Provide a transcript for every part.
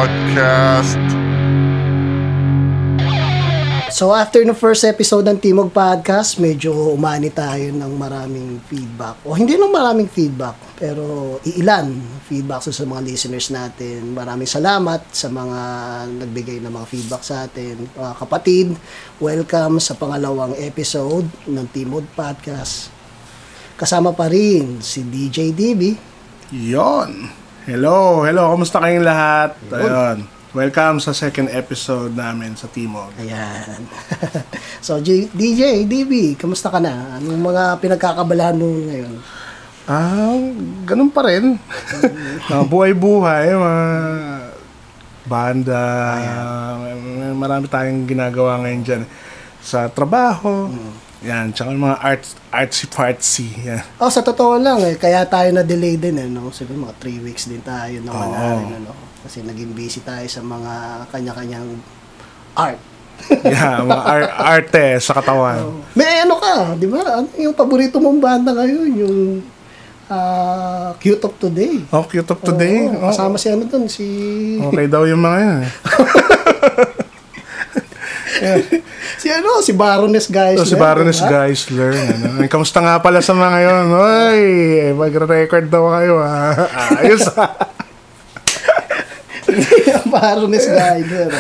Podcast. So after the first episode ng Timog Podcast, medyo umani tayo ng maraming feedback. O hindi lang maraming feedback, pero iilan feedback sa mga listeners natin. Maraming salamat sa mga nagbigay ng mga feedback sa atin. Mga kapatid, welcome sa pangalawang episode ng Timog Podcast. Kasama pa rin si DJ DB. Yon. Hello. Kamusta kayong lahat? Ayun. Welcome sa second episode namin sa Timog. Ayan. So, DJ, DB, kamusta ka na? Anong mga pinagkakabalahan mo ngayon? Ganun pa rin. Buhay-buhay, mga banda. Marami tayong ginagawa ngayon dyan sa trabaho. Yan, tsaka mga artsy-fartsy. Yan. Sa totoo lang kaya tayo na-delay din no? Siguro mga 3 weeks din tayo na wala rin, Kasi naging busy tayo sa mga kanya-kanyang art. Mga arte sa katawan. May ka, di ba? Ano yung paborito mong banda ngayon? Yung Cute of Today. Cute of Today. Kasama si dun, si... Okay daw yung mga yan. Si Baroness Geisler. Si Baroness Geisler. Kamusta nga pala sa mga yun? Oy, magre-record daw kayo. Ayos Baroness Geisler.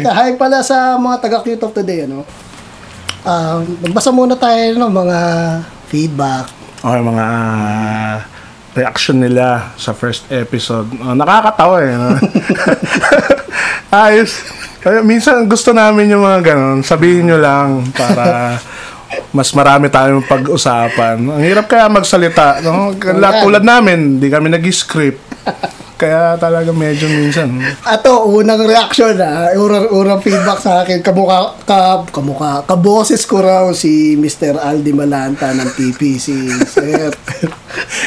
Hi pala sa mga taga-Cute of Today. Magbasa muna tayo ng mga feedback. Okay, mga reaction nila sa first episode. Nakakatawa Ayos. Kaya minsan gusto namin yung mga ganon. Sabihin nyo lang para mas marami tayong pag-usapan. Ang hirap kaya magsalita. Tulad namin, di kami nag-script. Kaya talaga medyo minsan. Unang reaction unang feedback sa akin, kaboses ko raw si Mr. Aldi Malanta ng TPC. Sir.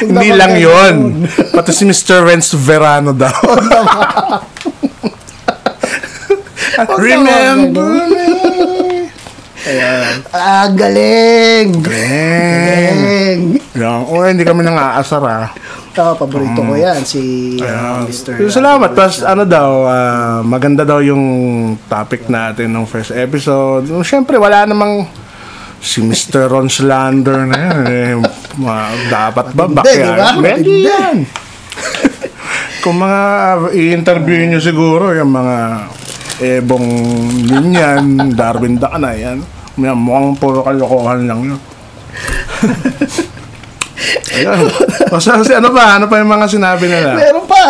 Hindi lang yun. Pati si Mr. Renz Verano daw. Remember me. Ayan. Galing. Hindi kami nang aasar paborito ko yan, si Mr. Salamat. Tapos maganda daw yung topic natin ng first episode. Siyempre, wala namang si Mr. Ron Slander na yan. Dapat ba? Hindi yan. Kung mga i-interview nyo siguro, yung mga Ebong Linyan, Darwin Dacana, yan. Mukhang puro kalokohan lang yun. Ayan. Ano pa yung mga sinabi nila? Meron pa.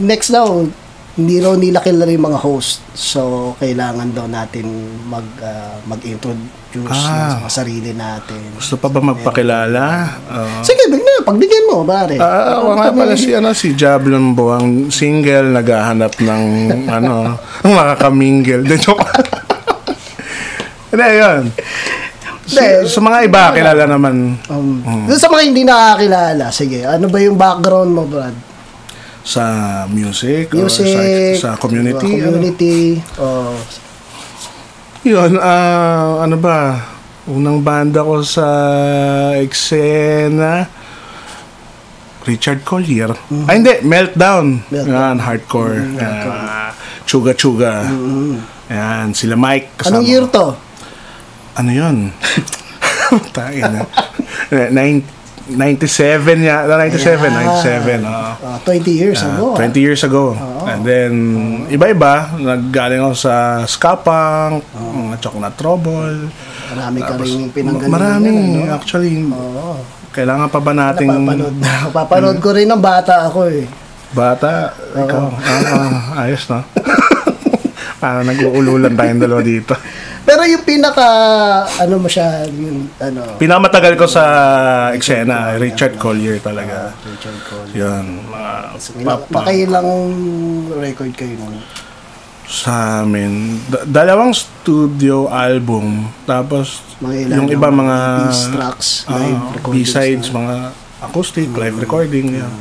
Next daw, hindi raw nila kilala yung mga host. So, kailangan daw natin mag-introduce sa sarili natin. Gusto pa ba magpakilala? Sige, pagbigyan mo, pare. Ako nga pala si Jablon Buwang, single, naghahanap ng makakamingil. Joke. Hindi, yun. Sa mga iba, kilala naman. Sa mga hindi nakakilala, sige, ano ba yung background mo, Brad? Sa music sa community. Yun, ano ba? Unang banda ko sa eksena, Richard Collier. Hindi, Meltdown. Yan, hardcore. Chuga Chuga. Yan, sila Mike. Kasama. Anong year to? Ano yun? 97 ya. 97. 20 years ago. 20 years ago. And then, iba-iba. Naggaling ako sa ska punk, Chocolate Trouble. Marami ka rin pinanggalingan. Marami, actually. Kailangan pa ba nating... Papanood ko rin ng bata ako Bata? Ikaw? Ayos, no? Parang nag-uululan tayong dalawa dito. Pero yung Pinakamatagal ko sa eksena, Richard Collier talaga. Richard Collier. Yun. Nakailang record kayo nun? Sa amin, dalawang studio album. Tapos, yung iba mga B-tracks, live recordings. B-sides, mga acoustic, live recording. Yan.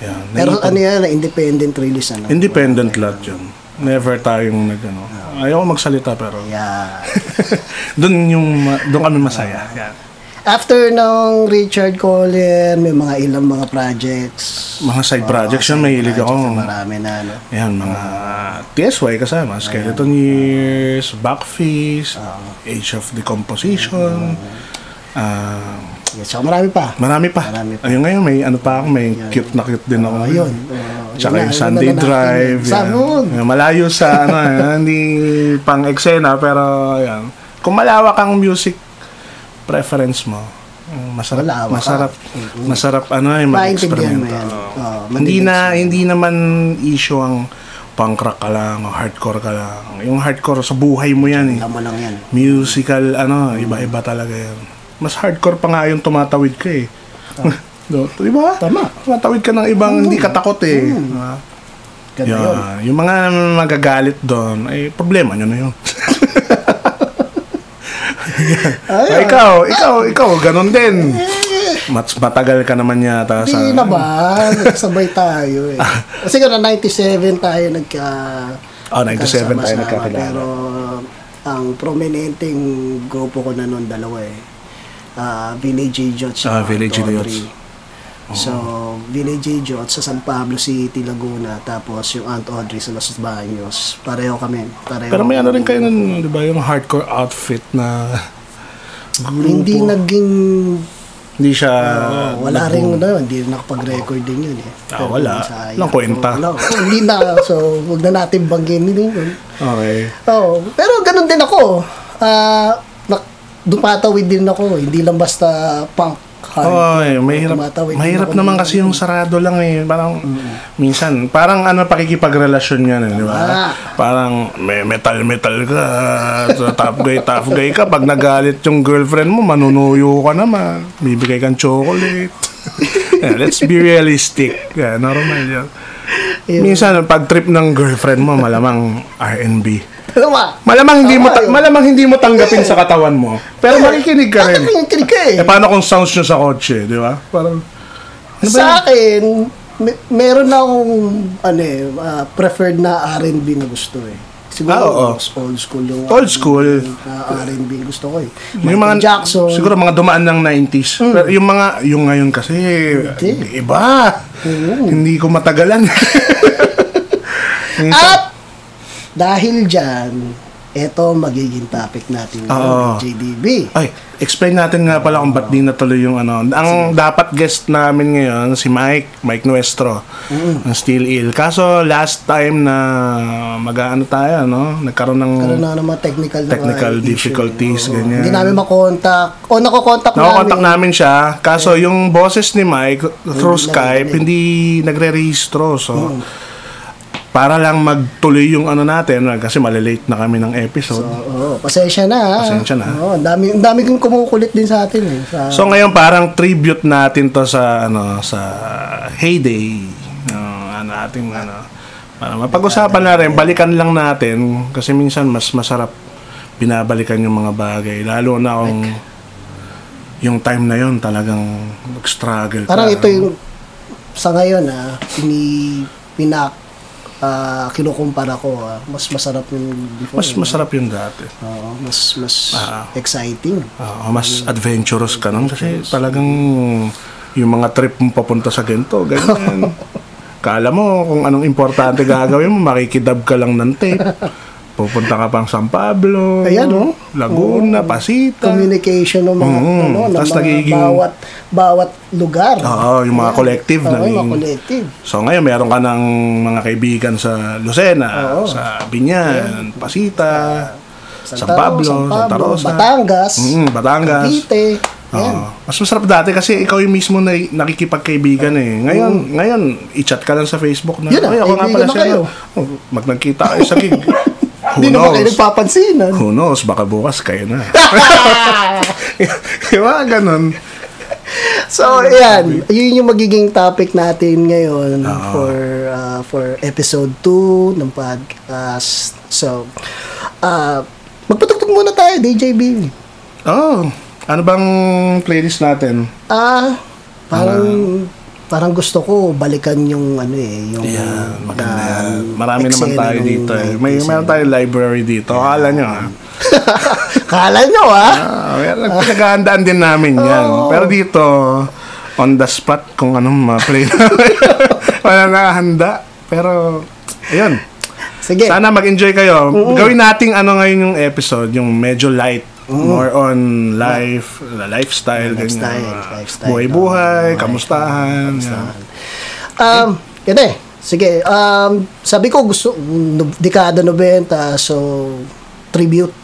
Yan. Pero independent release? Independent lahat yun. Never tayong ayoko magsalita pero yeah. doon kami masaya. Yan. After ng Richard Collier, may mga ilang mga projects. Mga side projects yun, mahilig ako. Marami na, no? Yan, mga TSY kasama. Skeleton Years, Backface, Age of Decomposition. Yes, so marami pa. Marami pa. Ayun ngayon, may ano pa ako, may cute na cute din ako. Ayun. Tsaka yung Sunday Drive. Yan. Malayo sa, hindi pang eksena, pero yan. Kung malawak ang music preference mo, masarap mag-experimento. Hindi naman issue ang punk rock ka lang o hardcore ka lang. Yung hardcore sa buhay mo yan. Tama lang yan. Musical, iba-iba talaga yan. Mas hardcore pa nga yung tumatawid ka eh. Diba? Tama. Tumatawid ka ng ibang hindi ka takot eh. Ganda yun. Yung mga magagalit doon, ay problema nyo na yun. Ikaw, ganun din. Matagal ka naman yata sa... Hindi naman. Sabay tayo eh. Kasi kung 97 tayo 97 tayo nagkakilala. Pero ang prominenteng grupo ko na noon dalawa eh. Village Idiots. Village Idiots. So, Village Idiots sa San Pablo City, Laguna. Tapos yung Aunt Audrey sa Los Baños. Pareho kami. Pero may ano rin kayo nun, di ba? Yung hardcore outfit na grupo. Hindi naging... Hindi siya... wala rin hindi nakapag-record din yun eh. Wala. Lang kwenta. Hindi na. So, huwag na natin bangginin yun. Okay. Pero ganun din ako. Dumatawid din ako. Hindi lang basta punk. Mahirap naman kasi yung sarado lang eh. Parang, minsan, parang pakikipagrelasyon yan eh, di ba? Parang, may metal ka, tough guy ka. Pag nagalit yung girlfriend mo, manunuyo ka naman. Bibigay kang chocolate. Let's be realistic. Normal yan. Minsan, pag trip ng girlfriend mo, malamang R&B. Malamang hindi mo tanggapin sa katawan mo. Pero makikinig ka rin. Makikinig ka eh. Paano kung sounds nyo sa kotse, di ba? Parang, sa akin, meron na akong preferred na R&B na gusto eh. Siguro old school yung R&B gusto ko eh. Yung mga Jackson. Siguro mga dumaan ng 90s. Pero yung ngayon kasi iba. Hindi ko matagalan. At dahil dyan, ito magiging topic natin ng JDB. Ay, explain natin nga pala kung ba't di natuloy yung Ang dapat guest namin ngayon, si Mike Nuestro, ng Still Ill. Kaso last time na tayo, nagkaroon ng mga technical difficulties, ganyan. Hindi namin makontak. Nakokontak namin siya. Kaso yung boses ni Mike through Skype, hindi nagre-rehistro. So, para lang magtuloy yung natin kasi malilate na kami ng episode. So, pasensya na. Ang dami kong kumukulit din sa atin eh. So ngayon parang tribute natin to sa heyday. Para mapag-usapan na rin, balikan lang natin kasi minsan mas masarap binabalikan yung mga bagay lalo na kung yung time na yon talagang nag-struggle. Parang ito yung sa ngayon kinukumpara ko, mas masarap yung before. Mas masarap yung dati. Mas exciting. Mas adventurous ka nang kasi talagang yung mga trip mo papunta sa ganito, ganyan. Kala mo kung anong importante gagawin mo, makikidab ka lang ng tape. Pupunta ka pang San Pablo, Laguna, Pasita. Communication ng mga, tas nagiging bawat lugar. Yung mga collective. So ngayon, meron ka ng mga kaibigan sa Lucena, sa Binyan, Pasita, San Pablo, Santa Rosa, Batangas, Cavite. Mas masarap dati kasi ikaw yung mismo na nakikipagkaibigan eh. Ngayon, i-chat ka lang sa Facebook na, ako nga pala siya. Magkita kayo sa gig. Hindi naman kayo nagpapansinan. Who knows, baka bukas kayo na. Diba? Ganon. So, ayan. Yun yung magiging topic natin ngayon for episode 2 ng podcast. So, magpatugtog muna tayo, DJB. Ano bang playlist natin? Parang gusto ko balikan yung maganda yan. Marami naman tayo dito eh. Meron tayong library dito. Akala nyo Kala nyo, Pinaghahandaan din namin yan. Pero dito, on the spot, kung anong ma-play namin. Wala nakahanda. Pero, ayun. Sige. Sana mag-enjoy kayo. Gawin nating ngayon yung episode, yung medyo light. More on life, lifestyle, ganyan. Buhay-buhay, kamustahan. Yan eh. Sige. Sabi ko gusto, dekada 90, so tribute.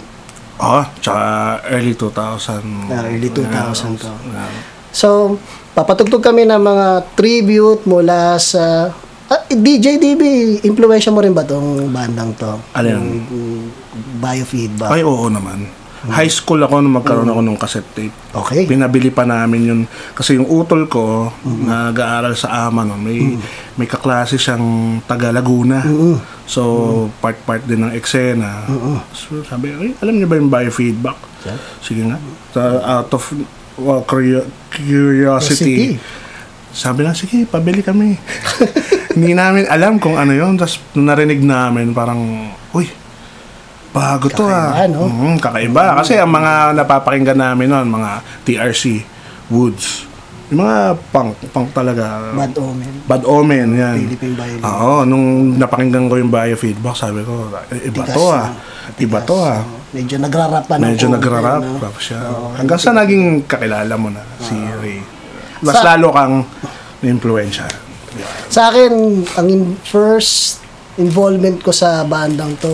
Tsaka early 2000. Early 2000 to. So, papatugtog kami ng mga tribute mula sa... DJ DB, impluwensya mo rin ba tong bandang to? Ano yan? Biofeedback. Ay, oo naman. High school ako nung magkaroon ako ng cassette tape. Okay. Pinabili pa namin yun. Kasi yung utol ko, nag-aaral sa AMA nun, may kaklase siyang taga Laguna. So, part din ng eksena. So, sabi, alam niyo ba yung biofeedback? Yeah. Sige nga. So, out of curiosity. Sabi lang, sige, pabili kami. Hindi namin alam kung ano yun. Tapos, narinig namin, parang, uy, bago to no? Kakaiba. Kasi ang mga napapakinggan namin noon, mga TRC, Woods, yung mga punk talaga. Bad Omen, yan. Philippine Violin. Oo, nung napakinggan ko yung biofeedback, sabi ko, iba to Medyo nagrarap pa. Medyo nagrarap siya. Hanggang sa naging kakilala mo na, si Ray. Mas lalo kang na-influensya. Sa akin, ang first involvement ko sa bandang to,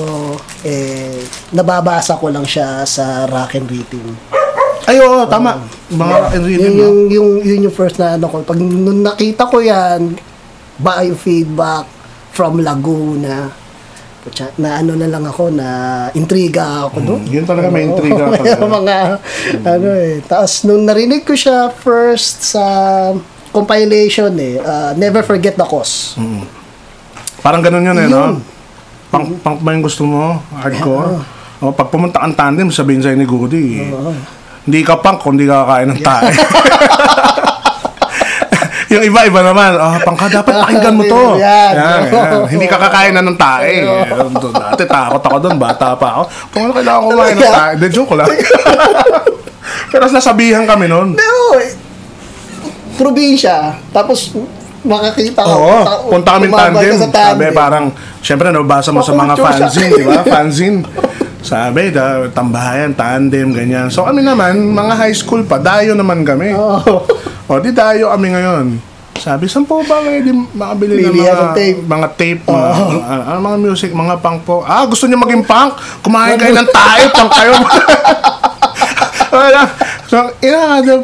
nababasa ko lang siya sa Rock and Rhythm. Ay, oo, tama. Mga Rock and Rhythm. Yun yung first na ko. Pag nung nakita ko yan, biofeedback from Laguna, na na lang ako, na intriga ako doon. Yun talaga, may intriga talaga. Tapos nung narinig ko siya first sa compilation Never Forget the Cause. Parang ganun yun no? Punk ba yung gusto mo? Hardcore? Pag pumunta kang tandem, sabihin sa'yo ni Goody, hindi ka punk kung hindi ka kakain ng tae. Yung iba naman, punk ka, dapat pakinggan mo to. Yan. Hindi ka kakain na ng tae. Dati takot ako doon, bata pa ako. Kung kailangan ko kumain ng tae, de joke lang. Pero nasabihan kami noon. Pero, probinsya, tapos makakita ko. Punta kami tandem. Sabi parang, syempre nabasa mo sa mga fanzine, di ba? Fanzine. Sabi, tambahayan, tandem, ganyan. So kami naman, mga high school pa, dayo naman kami. Di dayo kami ngayon. Sabi, saan po ba kayo makabili ng mga tape, mga music, mga punk po? Gusto niyo maging punk? Kumain kayo ng tae, punk kayo. So,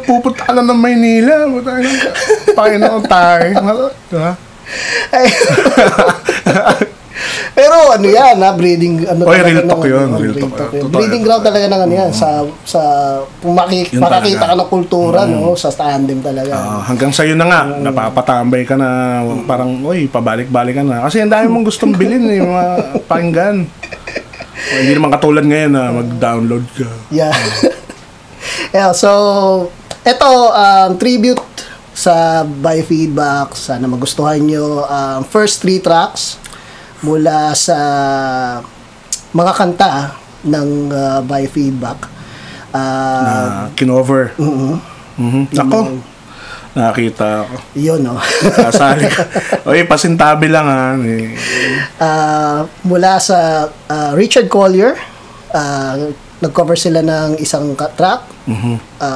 pupunta ka lang ng Maynila. Pakain ng tae. Diba? Pero yan breeding real talk yun. Breeding ground talaga ng yan sa makakita ka ng kultura sa tandem talaga. Hanggang sa'yo na nga, napapatambay ka na, parang, pabalik-balik ka na. Kasi ang dami mong gustong bilhin, mga pakinggan. Hindi naman katulad ngayon na mag-download ka. So, eto, tribute sa biofeedback. Sana magustuhan nyo. First 3 tracks mula sa mga kanta ng biofeedback. Kinover. Ako, nakakita ako. Yun, Sasali ka. Pasintabi lang mula sa Richard Collier, nag-cover sila ng isang track,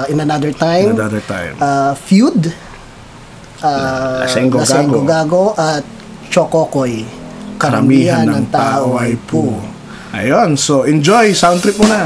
In Another Time, Feud, Lasenggo Gago, at Chokokoy, Karamihan ng Tao ay Po. Ayun, so enjoy, sound trip muna.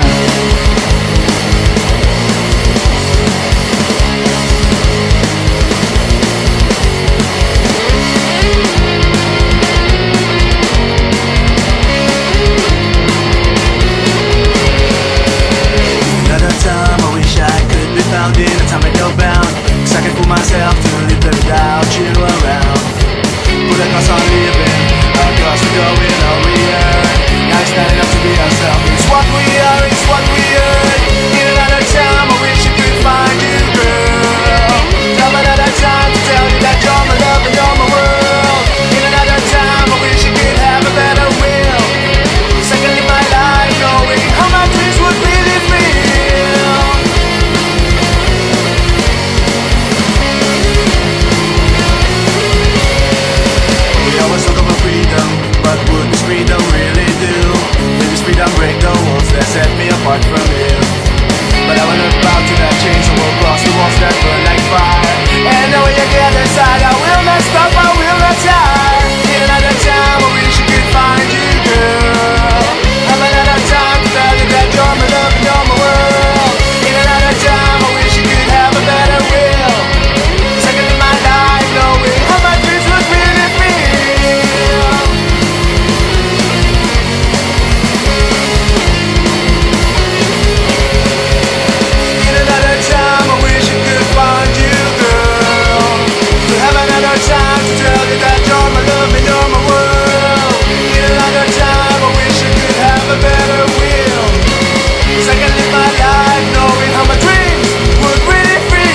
Myself to live without you around. Putting us on living across the going over here. Now standing up to be ourselves. It's what we are, it's what we are. talk about freedom, but would this freedom really do? Will this freedom break the walls that set me apart from you? But I will not bow to that chains, I will cross the walls that burn like fire. And now when you get inside, I will not stop, I will not tire. In another time, I wish I could find you, girl. Have another time to tell you that you're my love and you're my world. In another time, I wish you could have a better will. Second in my life, knowing how my dreams would really feel. In another time, I wish I could find you, girl. To have another time to tell you that you're my love and you're my world. In another time, I wish I could have a better will. So I can live my life knowing how my dreams would really feel.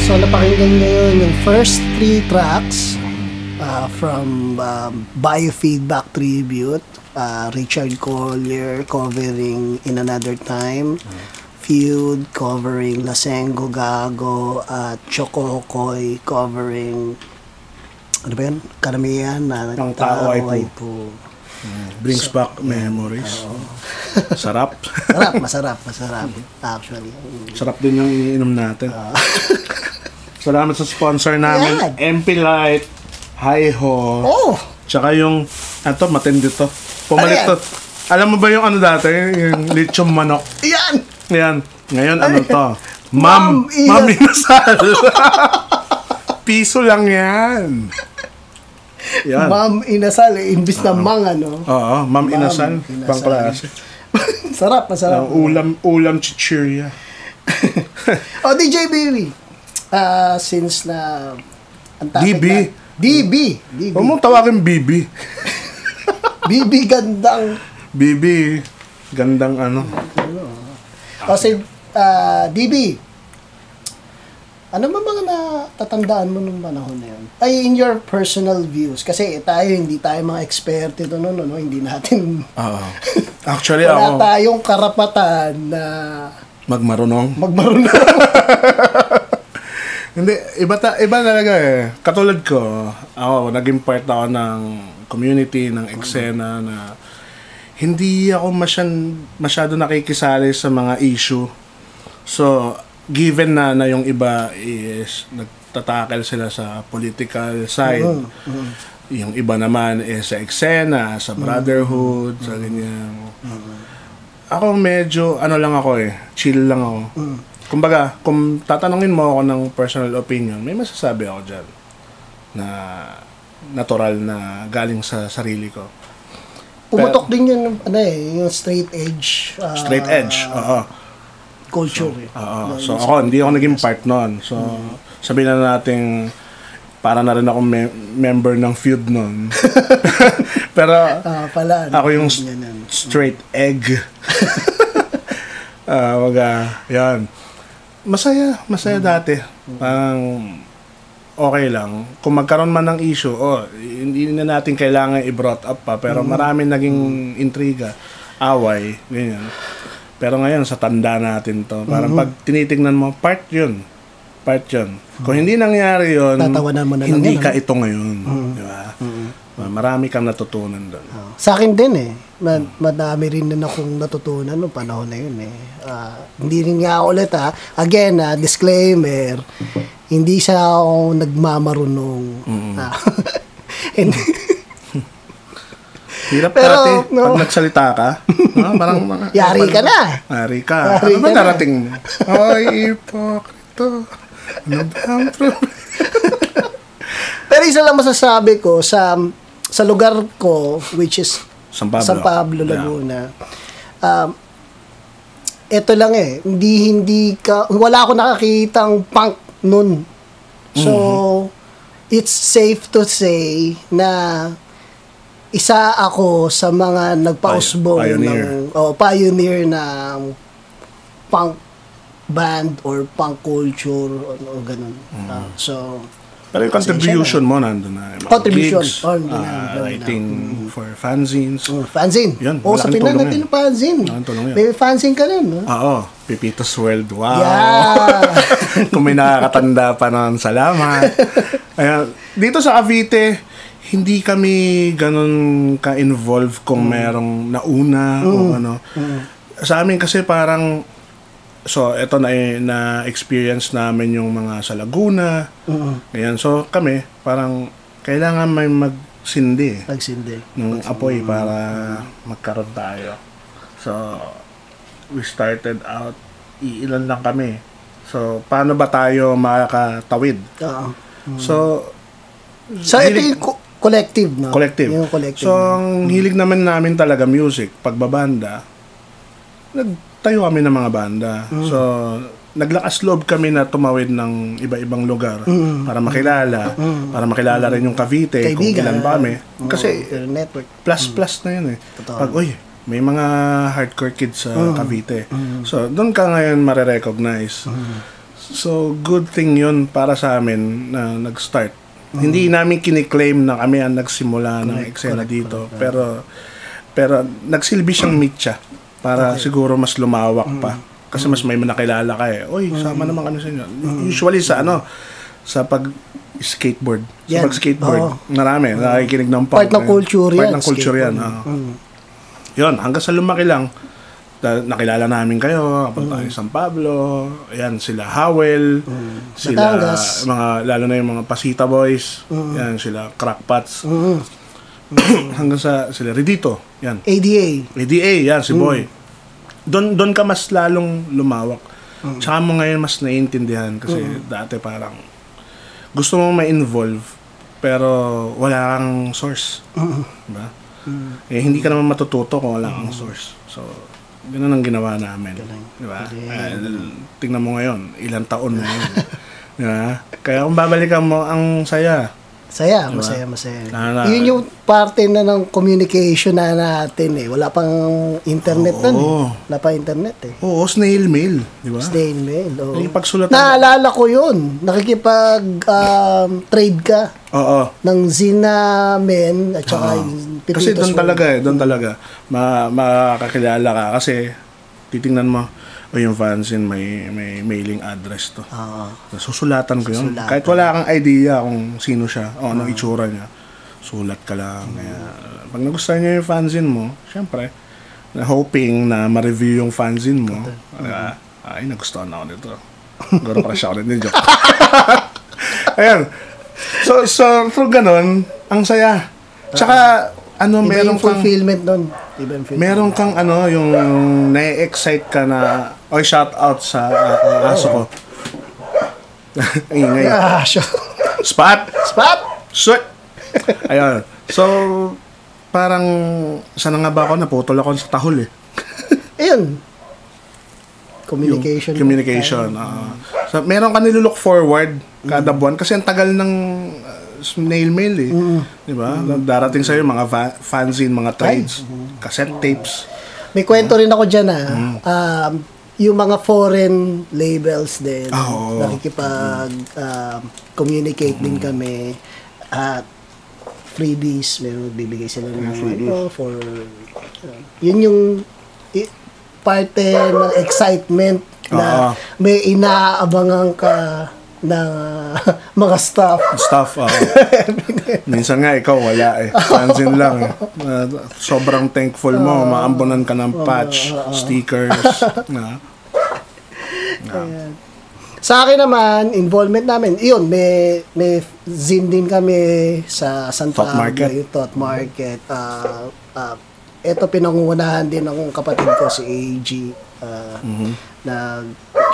So napakinggan ngayon yung first 3 tracks from Biofeedback Tribute, Richard Collier covering In Another Time, Feud covering Lasengo Gago, at Chococoy covering ano ba yun? Karamihan na Ang Tao Ay Po. Brings back memories. Sarap. Masarap actually. Sarap din yung iniinom natin. Salamat sa sponsor namin, Yan. MP Light, Hi-Ho. Oh! Tsaka yung, ito, matindi to. Pumalit Ano to. Alam mo ba yung ano dati? Yung lechon manok. Yan! Yan. Ngayon, ano to? Ma'am Ma'am Inasal. Piso lang yan. Yan. Ma'am Inasal, imbis na mang ano. Oo, Ma'am Inasal. Inasal. Pang klase. Masarap. Ulam chichirya. O, DJ Baby. Since na ang topic DB. na- DB. Huwag mong tawagin BB. BB gandang. BB. Gandang ano. Kasi, DB, ano ba mga natatandaan mo nung panahon na yun? Ay, in your personal views. Kasi hindi tayo mga expert ito, no? Hindi natin, Oo. Actually, wala ako, tayong karapatan na magmarunong. magmarunong. Hindi, iba talaga eh. Katulad ko, ako, naging part ako ng community, ng eksena na hindi ako masyado nakikisali sa mga issue. So, given na yung iba is nagtatakel sila sa political side, yung iba naman is sa eksena, sa brotherhood, sa ganyan. Ako medyo, lang ako eh, chill lang ako. Kumbaga, kung tatanungin mo ako ng personal opinion, may masasabi ako dyan na natural na galing sa sarili ko. Pumutok din yun, yung straight edge. Straight edge, oo. Culture. Oo. So ako, hindi ako naging part nun. So, sabihin na natin, para na rin ako member ng feud nun. Pero, ako yung straight egg. Yan. Masaya dati. Parang okay lang. Kung magkaroon man ng issue, hindi na natin kailangan i-brought up pa, pero marami naging intriga, away, ganyan. Pero ngayon, sa tanda natin to, parang pag tinitingnan mo, part yun. Kung hindi nangyari yun, Tatawanan mo na lang hindi yan, ka ito ngayon. Di ba? Marami kang natutunan doon. Sa akin din madami rin na akong natutunan noong panahon na yun hindi rin nga ulit again disclaimer, hindi siya ako nagmamarunong. Hirap Pero, dati, no. pag nagsalita ka, parang Yari ka na. Yari ka. Yari Ano ba ka na. darating mo? Ay, ipokrito. Ano ba ang problema? Pero isa lang masasabi ko sa lugar ko, which is San Pablo. San Pablo, Laguna. Ito lang hindi ka, wala ako nakakitang punk nun. So, it's safe to say na isa ako sa mga nagpausbong pioneer ng punk band or punk culture o ganun. So, pero yung contribution mo nandun na. Mga Contribution. gigs, Nandun na. writing for fanzines. Fanzine. Yan, Sa malaking Pinan tulong natin yan. yung fanzine. Malaking tulong yan. May fanzine ka rin, no? Oo, Pipito's World. Wow! Yeah! Kung may nakakatanda pa nun, salamat. Ayan, dito sa Cavite, hindi kami ganun ka-involve kung merong nauna o ano. Sa amin kasi parang, so ito na experience namin yung mga sa Laguna. Ayan, so kami parang kailangan may magsindi ng apoy para magkaroon tayo. So we started out, iilan lang kami. So paano ba tayo makakatawid? So ito yung collective, no? Collective. Yung collective. So ang hilig namin talaga music, pagbabanda. Nagtayo kami ng mga banda. So, naglakas loob kami na tumawid ng iba-ibang lugar para makilala rin yung Cavite, kung ilan ba kami. Kasi, network. plus na yun eh. Pag, may mga hardcore kids sa Cavite. So, doon ka ngayon marirecognize. So, good thing yun para sa amin na nag-start. Hindi namin kiniklaim na kami ang nagsimula ng eksena dito. Pero nagsilbi siyang meet para siguro mas lumawak pa. Kasi mas may nakilala ka eh. Uy, sama naman kami sa inyo. Usually sa sa pag-skateboard. Sa pag-skateboard. Marami. Nakikinig ng punk. Part ng culture yan. Part ng culture yan. Yun, hanggang sa lumaki lang. Nakilala namin kayo. Kapunta tayo San Pablo. Ayan, sila Howell. Sila, Batangas. lalo na yung mga Pasita Boys. Yan, sila Crackpots. Hanggang sa sila Redito. Yan. ADA, yan, si Boy. Doon ka mas lalong lumawak. Tsaka mo ngayon mas naiintindihan kasi dati parang gusto mo ma-involve pero wala kang source. Diba? Hindi ka naman matututo kung wala kang source. So, ganun ang ginawa namin. Diba? Tingnan mo ngayon, ilang taon na yun. Diba? Kaya kung babalikan mo, ang saya. Diba? Masaya. Yun yung parte na ng communication na natin eh. Wala pang internet nun eh. Wala pang internet eh. Oo, snail mail. Diba? Snail mail. Nakikipagsulat. Naalala ko yun. Nakikipag-trade ka. Oo. Ng zine namin at saka yung kasi doon talaga makakakilala ka kasi titingnan mo yung fanzine may mailing address to. Susulatan ko yun. Kahit wala kang idea kung sino siya o anong itsura niya, sulat ka lang. Kaya, pag nagustuhan niya yung fanzine mo, syempre, hoping na ma-review yung fanzine mo, ay, nagustuhan ako nito. Garo para siya ako nito. Joke. Ayan. So ganun, ang saya. Tsaka, meron kang fulfillment doon. Meron kang yung na-excite ka na shout out sa aso ko. Ingay. Spot. Shoot. Ayun. So parang sana nga ba ako naputol ako sa tahol eh. Ayun. Communication. So meron ka nilook forward kada buwan kasi ang tagal ng snail mail eh. Di ba? Darating sa'yo mga fanzine, mga trades, cassette tapes. May kwento rin ako dyan yung mga foreign labels din. Nakikipag-communicate din kami at freebies. Meron bibigay sila ng for yun yung parte ng excitement na may inaabangan ka na mga stuff. Minsan nga ikaw wala eh. Fanzine lang eh. Sobrang thankful mo. Maambunan ka ng patch, stickers. Sa akin naman, involvement namin, yun, may zine din kami sa San Pablo, yung Thought Market. Ito pinangungunahan din ng kapatid ko, si AG. Na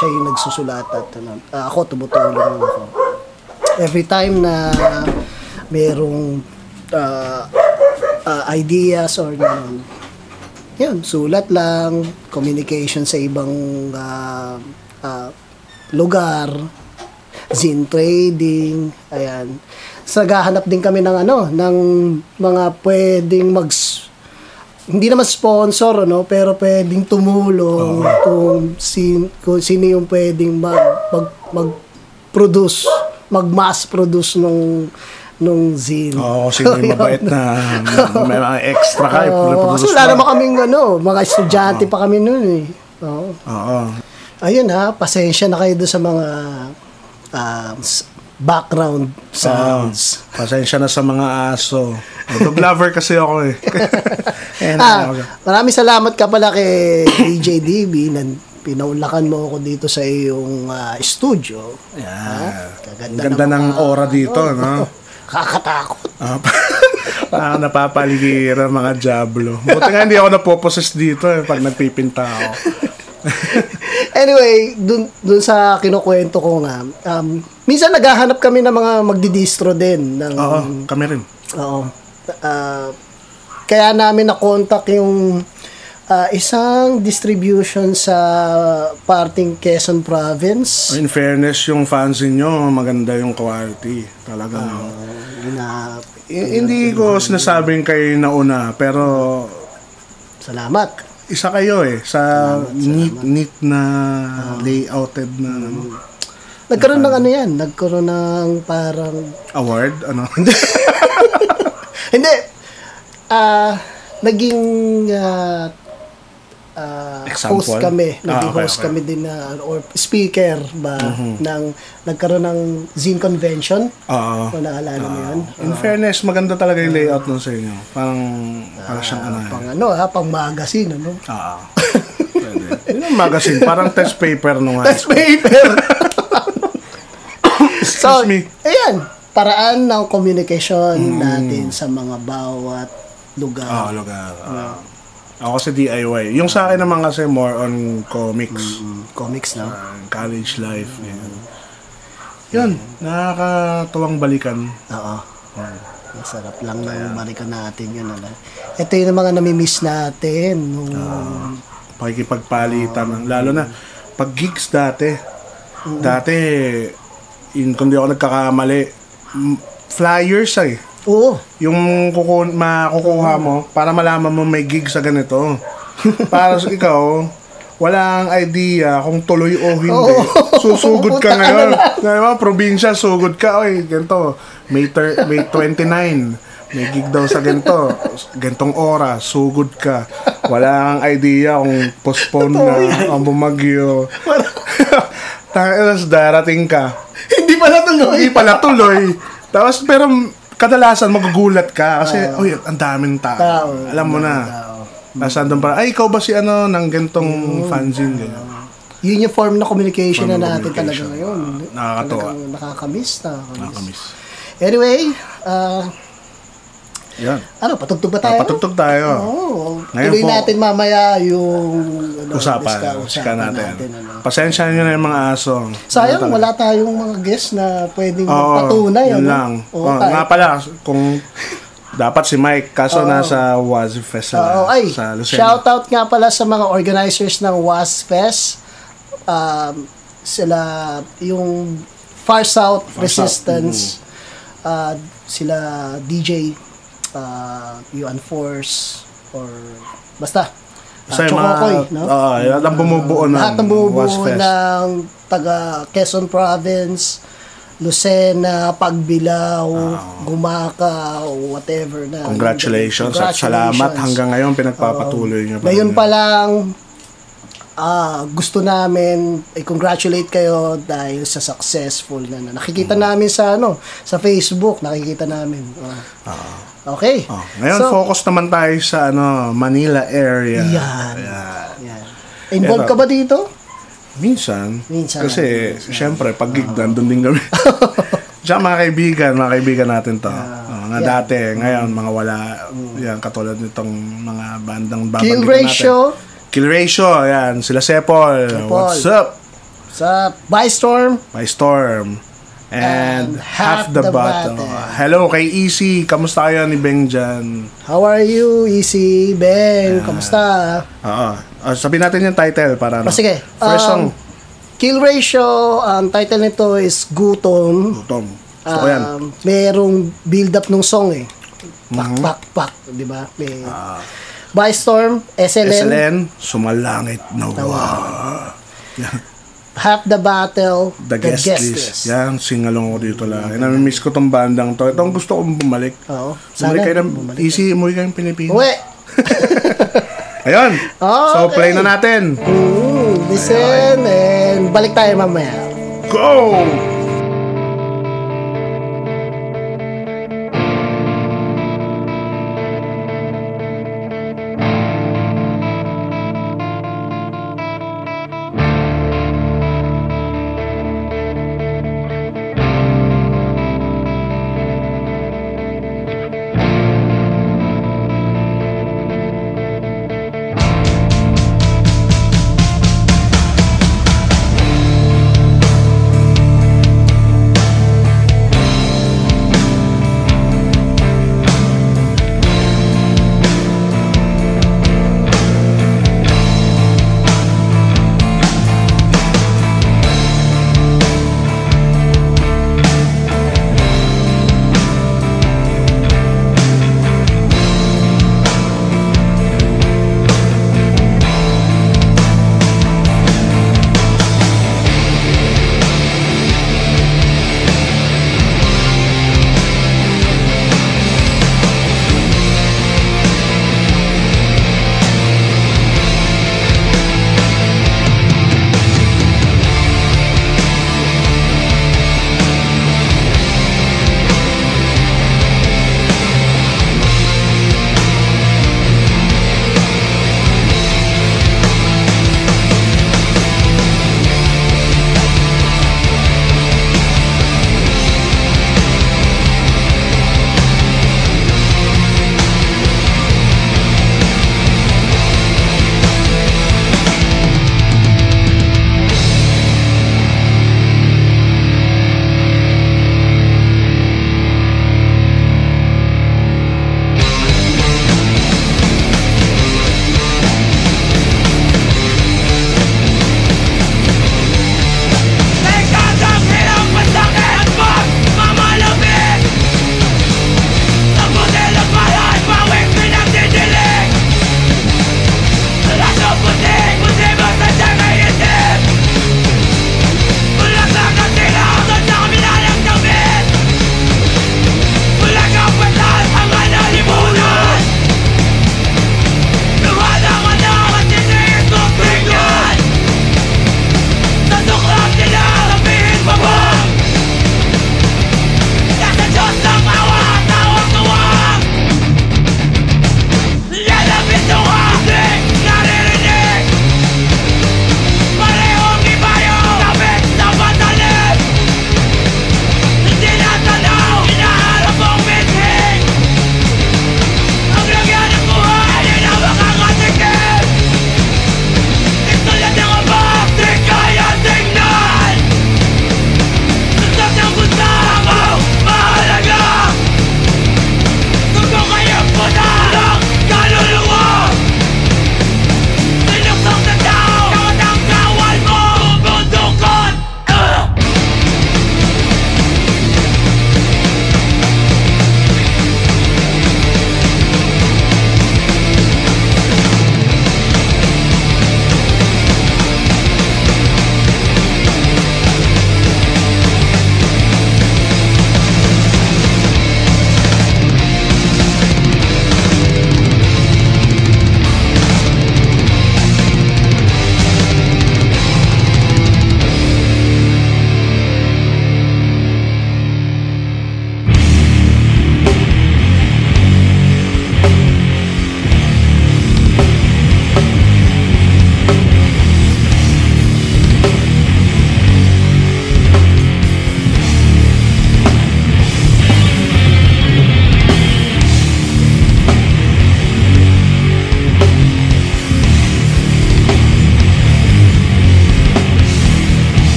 siya yung nagsusulat at ako tumutulong ako. Every time na merong ideas or yun, sulat lang, communication sa ibang lugar, zine trading, ayan. Naghahanap din kami ng ng mga pwedeng hindi naman sponsor pero pwedeng tumulong kung sino yung pwedeng mag-produce, mag-mass produce nung zine. Sino yung mabait na may mga extra ka. Kasi wala naman kaming mga estudyante pa kami noon eh. Ayun pasensya na kayo doon sa mga background sounds. Pasensya na sa mga aso. Dog lover kasi ako eh. Maraming salamat ka pala kay DJDB na pinaulakan mo ako dito sa iyong studio. Ganda ng aura dito, no? Kakatakot. Napapaligiran mga Diablo. Buti nga hindi ako napoposes dito pag nagpipinta ako. Anyway, dun sa kinukwento ko nga, minsan naghahanap kami ng mga magdidistro din. Kami rin. Kaya namin na-contact yung isang distribution sa parting Quezon Province. In fairness, yung fanzine nyo, maganda yung quality. Talaga. Hindi ko sinasabing kayo nauna, pero salamat. Isa kayo sa neat na layouted na Nagkaroon ng ano yan? Nagkaroon ng parang... Award? Ano? Hindi. Naging host Example? kami. Naging Okay, host okay. kami din or speaker ba ng nagkaroon ng zine convention. Oo. Kung naalala mo yun. In fairness, maganda talaga yung layout nun sa inyo. Parang siyang ano. Pang magazine, ano? Oo. Pwede. Yun ang magazine. Parang test paper nung high Test school. paper. So, Excuse me. ayan. Paraan ng communication natin sa mga bawat lugar. Oo, lugar. Ako kasi DIY. Yung sa akin naman kasi more on comics. Comics, no? College life. Yun. Nakakatuwang balikan. Oo. Masarap lang ng balikan natin yun. Ano? Ito yung mga namimiss natin. Pakikipagpalitan. Lalo na, pag gigs dati, kung di ako nagkakamali, flyers ay. Oo. Yung makukuha mo para malaman mo may gig sa ganito. Para sa ikaw, walang idea kung tuloy o hindi. Susugod ka ngayon. Diba? Probinsya, sugod ka. Oy, ganito. May 29. May gig daw sa ganito. Gantong oras, sugod ka. Walang idea kung postpone na, ang bumagyo. Tapos darating ka. Hindi pala tuloy. Tapos, pero kadalasan magugulat ka kasi, uy, ang daming tao. Alam mo na. Tapos andun pa, ay, ikaw ba si ano, ng gantong fanzine, ganyan. Yun yung form na communication na natin communication. talaga ngayon. Nakakatuwa. Talagang nakakamiss. Nakakamiss. Anyway, Yan. patugtog ba tayo? Patugtog tayo. Ngayon Tuloy po, natin mamaya yung usapan natin. ano. Pasensya nyo na yung mga aso. Sayang, wala tayong mga guests na pwedeng magpatunay. Yun ano? lang. Oo, Nga pala, kung dapat si Mike, kaso nasa WASF Fest sa Lucena. Shoutout nga pala sa mga organizers ng WASF Fest. Sila, yung Far South Resistance, sila DJ, Yuan Force, or basta, Chokokoy, no? Lahat ang bumubuo ng Lahat ng bumubuo WASF Fest. ng taga Quezon Province, Lucena, Pagbilao, Gumaka, whatever na. Congratulations at salamat hanggang ngayon pinagpapatuloy nyo. Ngayon pa lang, gusto namin i-congratulate kayo dahil sa successful na nakikita namin sa Facebook, nakikita namin. Okay. Ngayon focus naman tayo sa Manila area. Yan. Involved ka ba dito? Minsan. Kasi syempre pag gig nandun din kami. Tsaka mga kaibigan natin to. Mga dati, ngayon mga wala. Yan, katulad nitong mga bandang Kill Ratio. Kill Ratio, yan. Sila Sepol. What's up? Sa By Storm. And Half the Battle. Hello kay Easy. Kamusta kayo ni Beng dyan? How are you, Easy? Beng, kamusta? Sabihin natin yung title para sige. First song. Kill Ratio, ang title nito is Gutom. So, yan. Merong build-up nung song eh. Pak. Di ba? By Storm, SLN, Sumalangit Nawa. Half the Battle, The Guest List. Yan, singalong ko dito lang. Namimiss ko tong bandang to. Itong gusto kong bumalik. Oo. Bumalik. Easy, umuwi kayong Pilipinas. Uwe! Ayun. So, play na natin. Listen, and balik tayo mamaya. Go!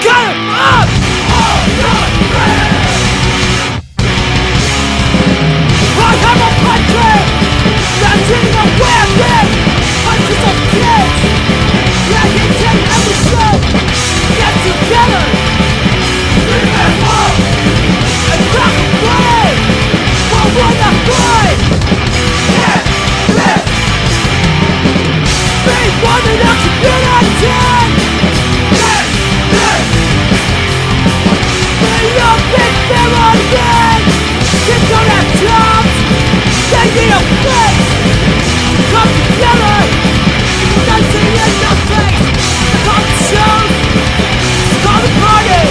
together up! All your friends! I have a country that's in the women, hundreds of kids. Yeah, each and every show, get together, scream and walk, and rock and play. What would I play? Yeah, yeah. Be one in our community. Yeah, yeah. Be your big family. Kids don't have jobs. They need a place to come together. Dancing in your face. Come to shows. Come to party.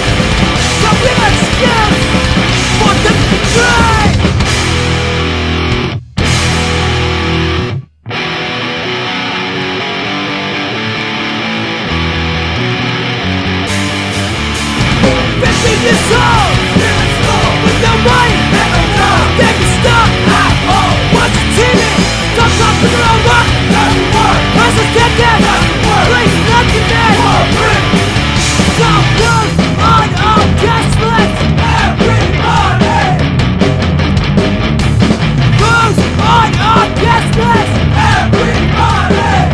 Don't give an excuse for them to try. Years old, with no money, they can stop. Watch the TV, don't talk to their own work. Press a ticket, please not today. So who's on our guest list? Everybody. Who's on our guest list? Everybody.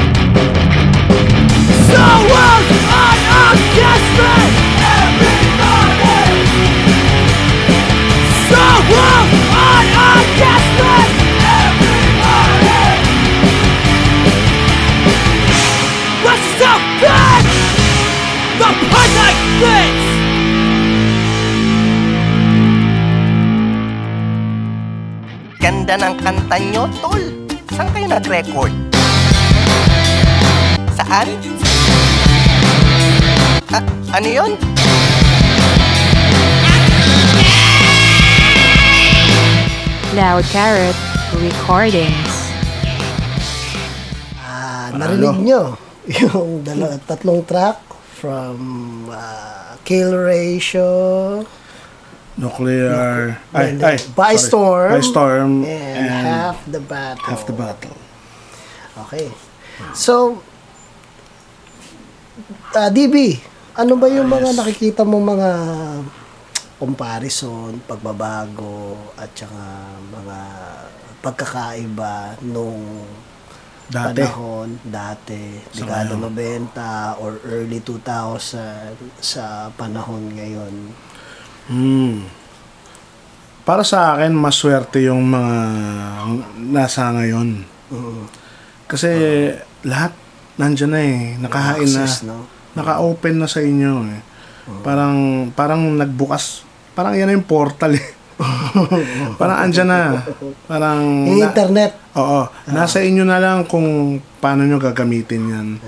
So who's on our guest list? So who's on our guest list? Everybody! What's so good? The part like this! Ganda ng kanta nyo, tol. Saan kayo nag-record? Saan? Ano yun? Loud Carrot Recordings. Narinig nyo yung tatlong track from Kill Ratio, Nuclear, By Storm, and Half the Battle. Half the Battle. Okay. So, DB, ano ba yung mga nakikita mo mga comparison, pagbabago, at saka mga pagkakaiba nung panahon, dati, dekada 90 or early 2000 sa panahon ngayon? Para sa akin, maswerte yung mga nasa ngayon. Kasi lahat nandyan na eh. Nakahain na. No? Naka-open na sa inyo eh. Parang nagbukas. Parang yan yung portal eh. Parang andyan na. Parang yung internet. Oo. Nasa inyo na lang kung paano nyo gagamitin yan.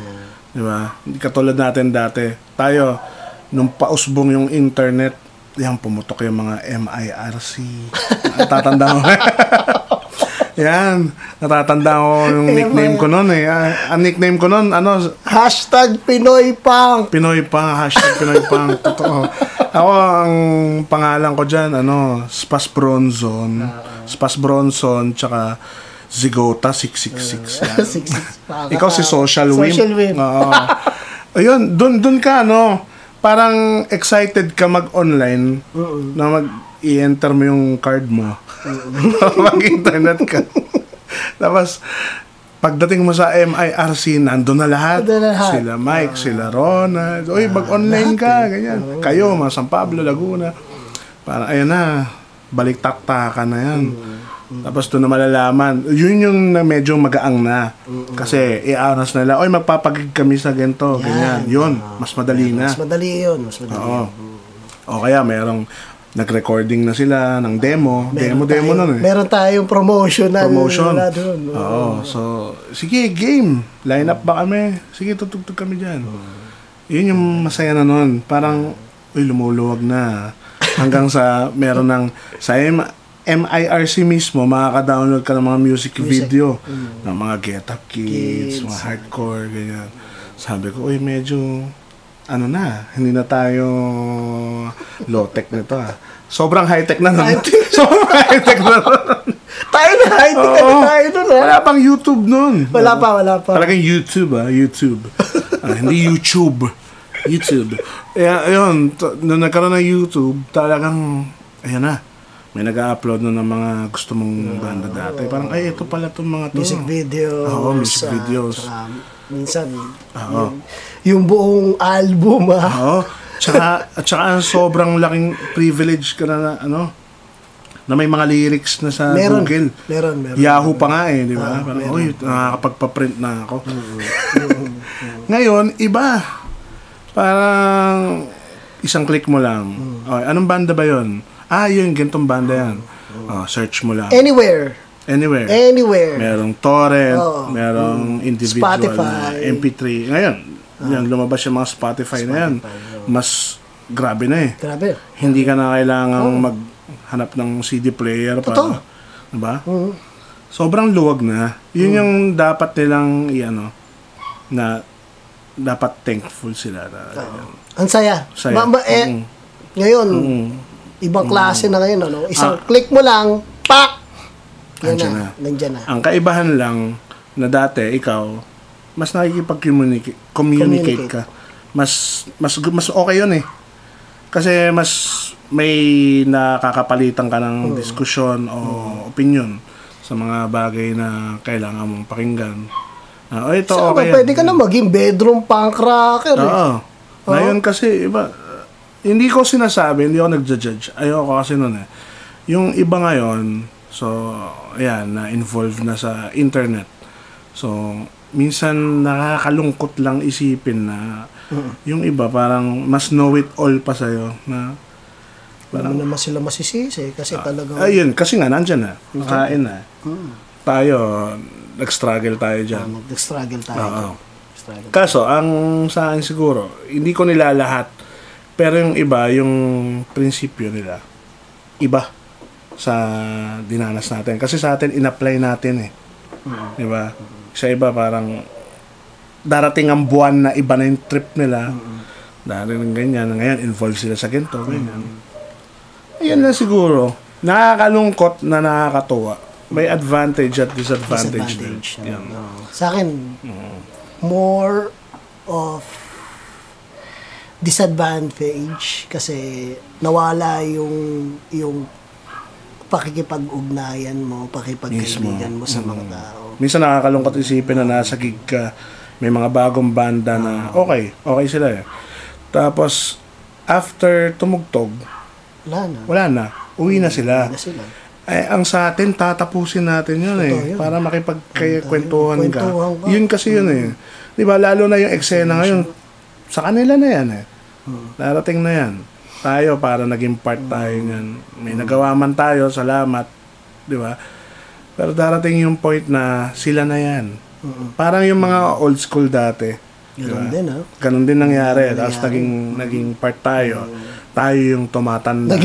Di ba? Katulad natin dati. Tayo, nung pausbong yung internet, yan, pumutok yung mga MIRC. Natatanda mo. Yan. Natatanda ko yung nickname ko nun eh. Ang nickname ko nun, #PinoyPang. PinoyPang. #PinoyPang. Totoo. Ako, ang pangalan ko dyan, Spas Bronson. Spas Bronson, tsaka Zigota 666. Ikaw si Social Wimp. Social Wimp. Ayun, dun ka, parang excited ka mag-online na mag-i-enter mo yung card mo. Mag-internet ka. Tapos, pagdating mo sa MIRC, nandun na lahat. Sila Mike, sila Ronald. Uy, mag-online ka, ganyan. Kayo, mga San Pablo, Laguna. Parang, ayun na, balik-taktakan na yan. Tapos doon na malalaman. Yun yung medyo magaang na. Kasi i-announce nila, oy, magpapagig kami sa ganito, ganyan. Yun, mas madali na. Mas madali yun. Oo. O kaya merong nag-recording na sila ng demo. Demo nun eh. Meron tayong promotion. Oo. So, sige, game. Line up ba kami? Sige, tutugtog kami dyan. Yun yung masaya na nun. Parang, uy, lumuluwag na. Hanggang sa, meron ng, sa MIRC mismo, makaka-download ka ng mga music video ng mga Get Up Kids, mga hardcore, ganyan. Sabi ko, uy, medyo, hindi na tayo low-tech nito Sobrang high-tech na nun. Sobrang high-tech na nun. Tayo na high-tech tayo nun Wala pang YouTube nun. Wala pa. Talagang YouTube YouTube. Hindi YouTube. YouTube. Ayun, nung nagkaroon ng YouTube, talagang, ayan na. May nag-upload na ng mga gusto mong banda dati. Parang, ay, ito pala itong mga to. Music videos. Oo, music videos. Minsan, yung buong album, Oo. Tsaka sobrang laking privilege ka na, na may mga lyrics na sa Google. Meron. Yahoo pa nga di ba? Parang, uy, nakakapagpa-print na ako. Ngayon, iba. Parang, isang click mo lang. Okay, anong banda ba yun? Yun, gantong banda yan. Search mo lang. Anywhere. Merong torrent, merong individual Spotify. na MP3. Ngayon, yan, lumabas yung mga Spotify na yan. Mas grabe na Grabe. Hindi ka na kailangang maghanap ng CD player para, diba? Sobrang luwag na. Yun yung dapat nilang na dapat thankful sila. Ang saya. Ngayon, ibang klase na ngayon, Isang click mo lang, pak! Nandiyan na. Ang kaibahan lang na dati, ikaw, mas nakikipag-communicate ka. Mas okay yun Kasi mas may nakakapalitan ka ng diskusyon o opinion sa mga bagay na kailangan mong pakinggan. Ito okay. Pwede ka na maging bedroom punk rocker. Oo. Ngayon kasi, iba, hindi ko sinasabi, hindi ako nagja-judge. Ayoko kasi nun Yung iba ngayon, so, ayan, na-involved na sa internet. So, minsan nakakalungkot lang isipin na yung iba parang mas know-it-all pa sa'yo na Parang naman sila masisisi kasi talagang... Ayun, kasi nga, nandyan na. Kain na. Tayo, nag-struggle tayo dyan. Nag-struggle tayo. Kaso, ang sa akin siguro, hindi ko nila lahat. Pero yung iba, yung prinsipyo nila, iba sa dinanas natin. Kasi sa atin, in-apply natin Diba? Sa iba, parang darating ang buwan na iba na yung trip nila. Darating ng ganyan. Ngayon, involved sila sa ganito. Ganyan. Ayan lang siguro. Nakakalungkot na nakakatuwa. May advantage at disadvantage din. Sa akin, more of disadvantage kasi nawala yung pakikipag-ugnayan mo, pakikipagkaibigan mo sa mga tao. Minsan nakakalungkot isipin na nasa gig ka, may mga bagong banda na okay sila Tapos, after tumugtog, wala na. Uwi na sila. Ang sa atin, tatapusin natin yun Yun. para makipagkwentuhan ka. Yun kasi yun Di ba, lalo na yung eksena ngayon, sa kanila na yan Darating na yan. Tayo, para naging part tayo yan. May nagawa man tayo, salamat. Di ba? Pero darating yung point na sila na yan. Parang yung mga old school dati. Ganun din, Ganun din nangyari. Tapos naging part tayo. Tayo yung tumatanda.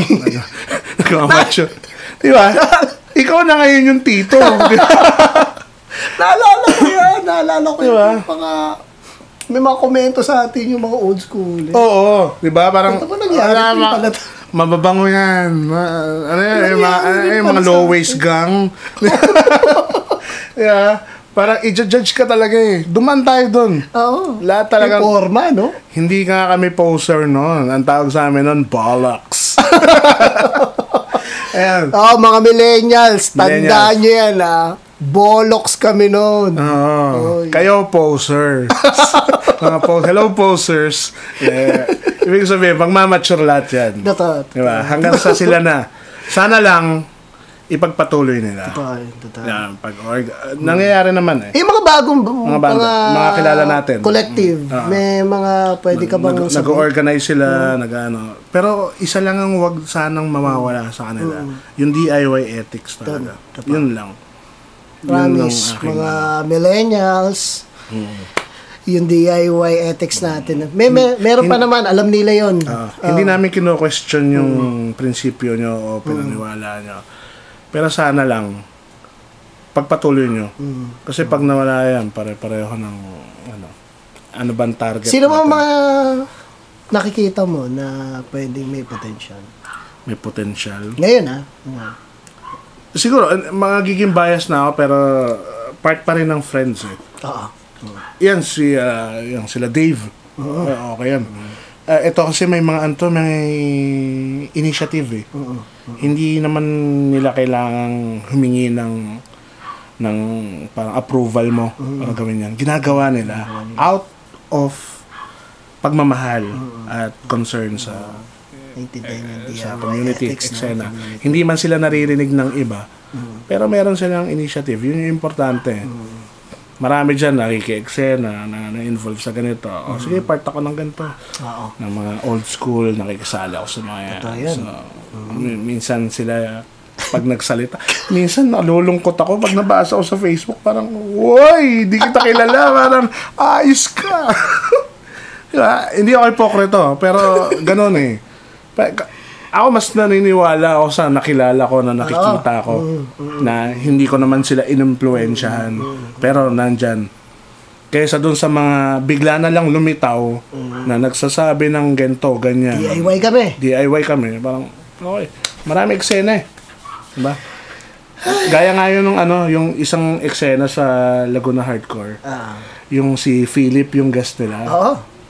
Nag-mature. Di ba? Ikaw na ngayon yung tito. Naalala ko yung mga... May mga komento sa atin yung mga old school. Oo. Di ba? Parang... Ito ba nangyari? Mababango yan. Mga low waist gang. Yeah. Parang i-judge ka talaga Duman tayo dun. Oo. Lahat talagang... Yung forma, no? Hindi nga kami poser noon. Ang tawag sa amin noon, bollocks. Ayan. Mga millennials. Tandaan nyo yan, bollocks kami noon. Kayo, posers. Hello, posers. Ibig sabihin, pag-mamature lahat yan. Diba? Hanggang sa sila na. Sana lang, ipagpatuloy nila. Totoo. Nangyayari naman Yung mga bagong mga kilala natin. Collective. May mga pwede ka bang nag-organize sila, pero isa lang ang wag sanang mawawala sa kanila. Yung DIY ethics talaga. Yun lang. Promise, mga millennials, yung DIY ethics natin. Meron pa naman, alam nila yon. Hindi namin kino-question yung prinsipyo nyo o pinaniwala nyo. Pero sana lang, pagpatuloy nyo. Kasi pag nawala yan, pare-pareho ng ano bang target. Sino ba mga nakikita mo na pwedeng may potential? May potential? Ngayon Siguro, magiging bias na ako, pero part pa rin ng friends Oo. Yan, sila Dave. Okay yan. ito kasi may mga may initiative eh. Hindi naman nila kailangang humingi ng parang approval mo para gawin yan. Ginagawa nila out of pagmamahal at concern sa community, eksena. Hindi man sila naririnig ng iba, pero meron silang initiative. Yun yung importante. Marami dyan nakiki-eksena na-involve sa ganito. O sige, part ako ng ganito. Ng mga old school, nakikisali ako sa mga yan. So, minsan sila pag nagsalita. Minsan nalulungkot ako pag nabasa ko sa Facebook, parang, woy, di kita kilala, parang, ayos ka. Diba? Hindi ako hipokrito, pero ganun eh. Ako mas naniniwala ako sa nakilala ko, na nakikita ko, na hindi ko naman sila inimpluwensyahan, pero nandyan. Kaysa dun sa mga bigla na lang lumitaw, na nagsasabi ng ganito, ganyan. DIY kami. Parang, okay, marami eksena eh. Diba? Gaya nga yun yung isang eksena sa Laguna Hardcore. Yung si Philip, yung guest nila.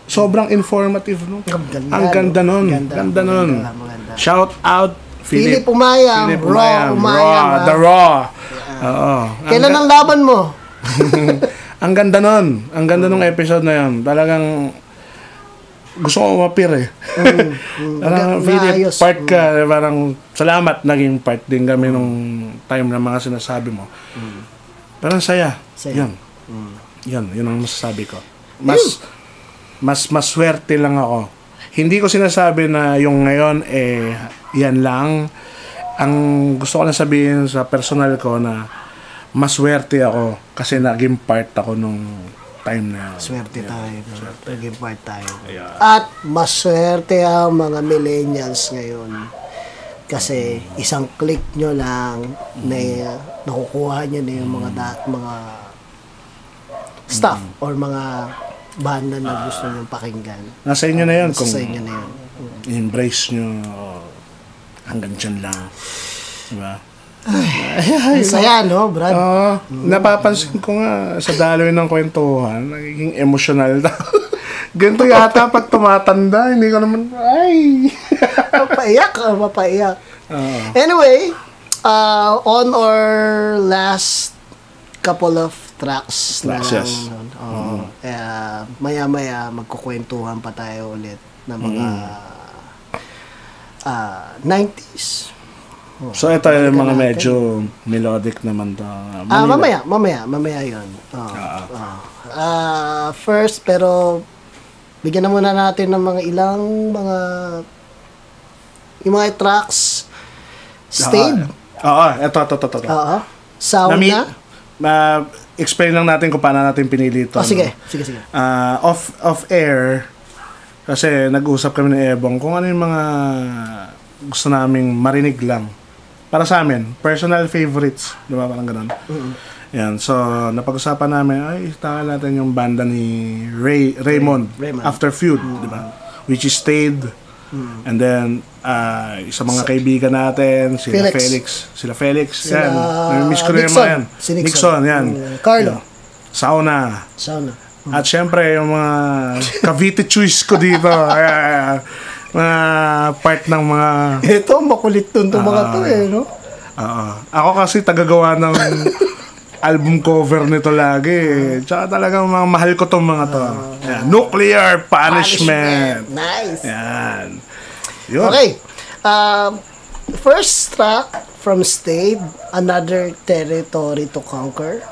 Sobrang informative, no? Ang ganda nun. Ganda nun. Shout out, Philip Umayam. Raw. The Raw. Kailan ang laban mo? Ang ganda nun. Ang ganda nung episode na yun. Talagang gusto ko umapir eh. Parang Philip, part ka. Parang salamat, naging part din kami nung time na mga sinasabi mo. Parang saya. Yun ang masasabi ko. Mas maswerte lang ako. Hindi ko sinasabi na yung ngayon yan lang. Ang gusto ko lang sabihin sa personal ko na maswerte ako kasi naging part ako nung time na yun. Swerte tayo. Naging part tayo. At maswerte ang mga millennials ngayon. Kasi isang click nyo lang na nakukuha nyo na yung mga stuff or mga banda na gusto nyo pakinggan. Nasa inyo na yun. Nasa inyo na yun. Embrace nyo hanggang dyan lang. Diba? Ay, saya, no, Brad? Napapansin ko nga sa daloy ng kwentuhan, nagiging emotional na. Ganito yata pag tumatanda, hindi ko naman, mapaiyak. Anyway, on our last couple of tracks na lang. Maya-maya magkukwentuhan pa tayo ulit ng mga 90s. So ito yung mga medyo melodic naman to. Mamaya yun. First, pero bigyan na muna natin ng mga ilang yung mga tracks. Stayed. Ito. Sauna. Explain lang natin kung paano natin pinili ito. Sige. Off air, kasi nag-usap kami ni Ebong kung ano yung mga gusto naming marinig lang. Para sa amin, personal favorites. Di ba? Parang ganun. Yan. So, napag-usapan namin, taka natin yung banda ni Raymond. After Feud. Di ba? Which is Stayed. And then, sa mga kaibigan natin, sila Felix. Yan. Miss ko rin yung mga yan. Nixon, yan. Carlo. Sauna. At syempre, yung mga Cavite choice ko dito. Mga part ng mga... Ito, makulit dun itong mga to no? Ako kasi tagagawa ng album cover nito lagi. Tsaka talagang mga mahal ko tong mga to. Nuclear Punishment. Nice. Yan. Yun. Okay. First track from Stayed, Another Territory to Conquer.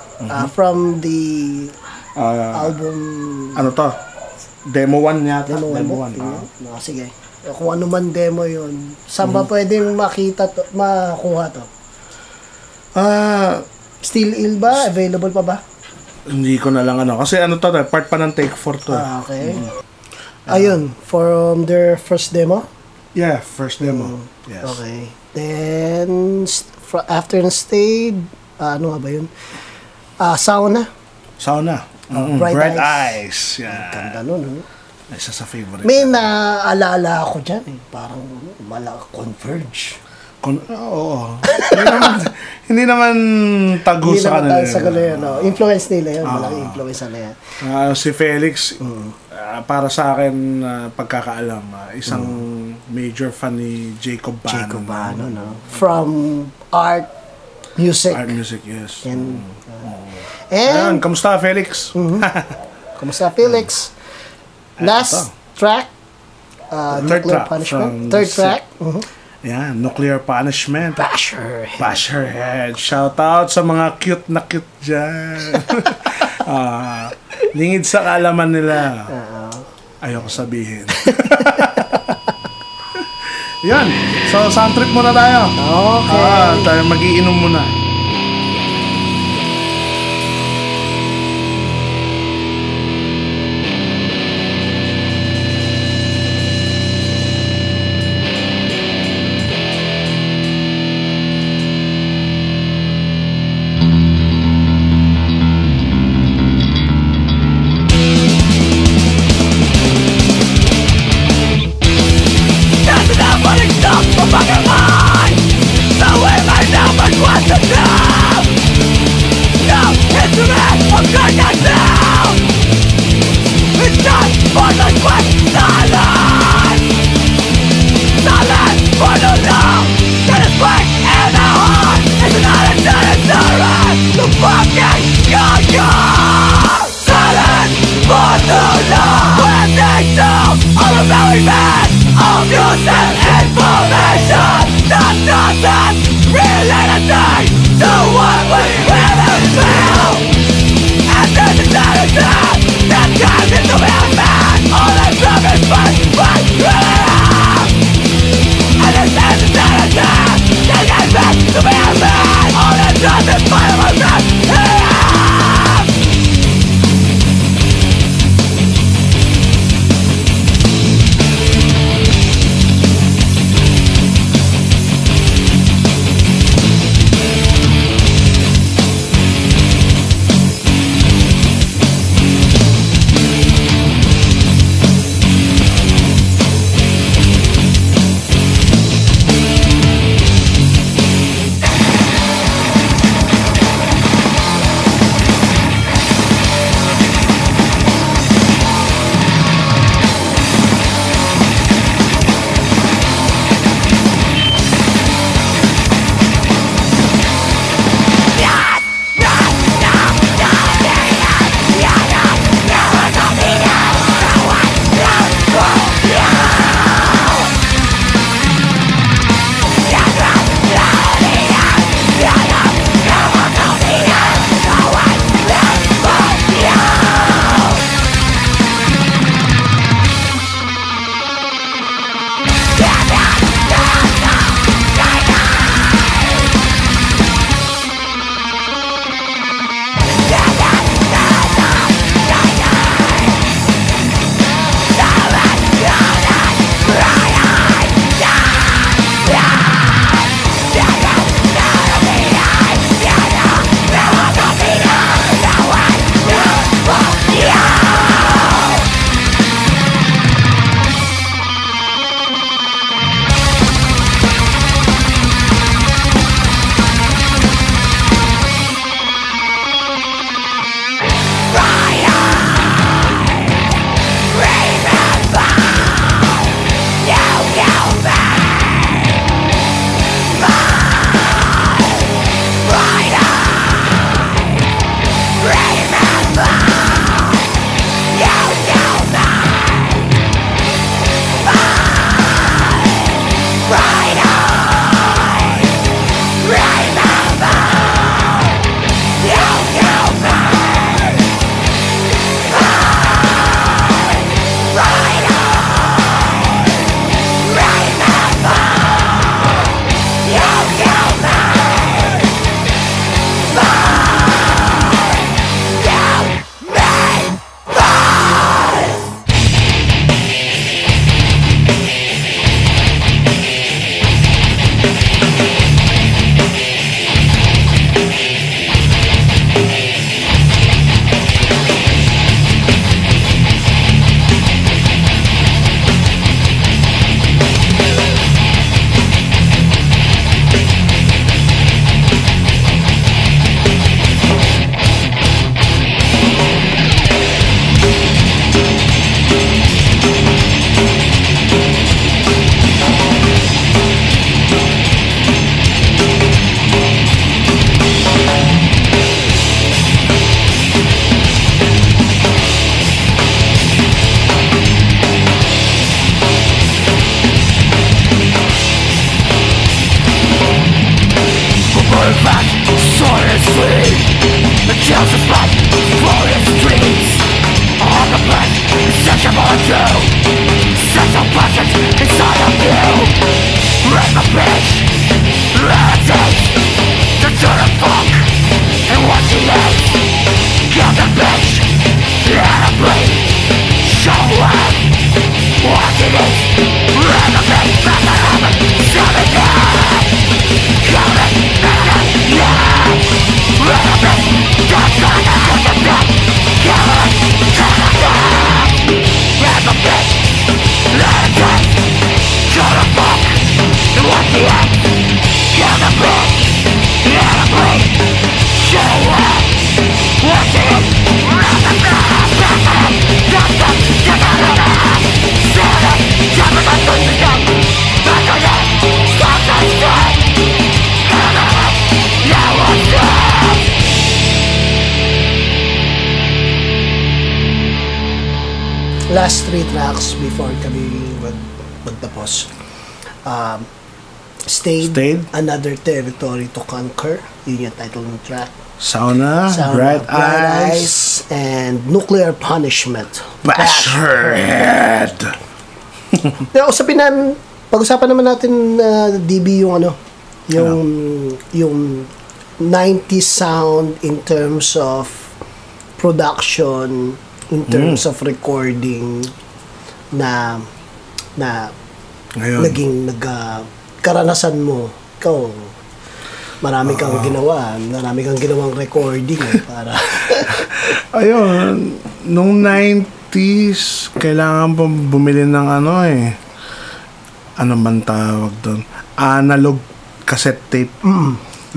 From the album... Ano to? Demo 1 yata. Demo 1. Sige. Kung ano man demo yun. Saan ba pwedeng makuha to? Still ill ba? Available pa ba? Hindi ko na lang kasi to, part pa ng Take 4 to. Okay. Ayun, from their first demo? Yeah, first demo. Yes. Okay. Then, after na Stayed, ano nga ba yun? Sauna. Bright Eyes. Yeah. Ganda nun, Isa sa favorite. May naalala ako dyan Parang Converge. Oo. hindi naman tago Hindi sa naman kanila. sa kanila, no? Influence nila yun. Malaking influence na yan. Si Felix, para sa akin, pagkakaalam, isang major fan ni Jacob Bano. Jacob Bano, no? From art, music. Art music, yes. And Ayan, kamusta Felix? Kamusta, Felix? Last track, Third Nuclear track Punishment. from Third the track. Ayan, Nuclear Punishment. Basher. Bash her head. Shout out sa mga cute na cute dyan. Lingid sa kaalaman nila. Ayoko sabihin. Yan. So, sound trip muna tayo. Okay. Tayo magiinom muna. 3 tracks before kami magtapos. Stayed, Another Territory to Conquer. Yun yung title ng track. Sauna, Bright Eyes, and Nuclear Punishment. Bash Her Head. Pero pag-usapan naman natin DB yung yung 90s sound in terms of production, in terms of recording na Ngayon. naging karanasan mo. Ikaw, marami kang ginawang recording para Ayun, nung 90s, kailangan pa bumili ng ano man tawag doon? Analog cassette tape.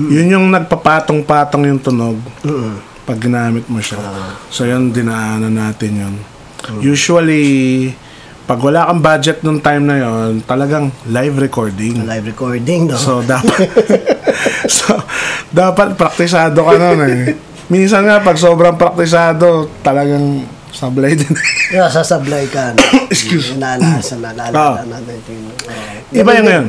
Yun yung nagpapatong-patong yung tunog pag ginamit mo siya. So yun, dinaanan natin yun. Usually, pag wala kang budget nung time na yon, talagang live recording. No? So dapat praktisado ka nun eh. Minsan nga pag sobrang praktisado, talagang sablay din. Sasablay ka. Excuse. Naalala natin yung iba yung ngayon.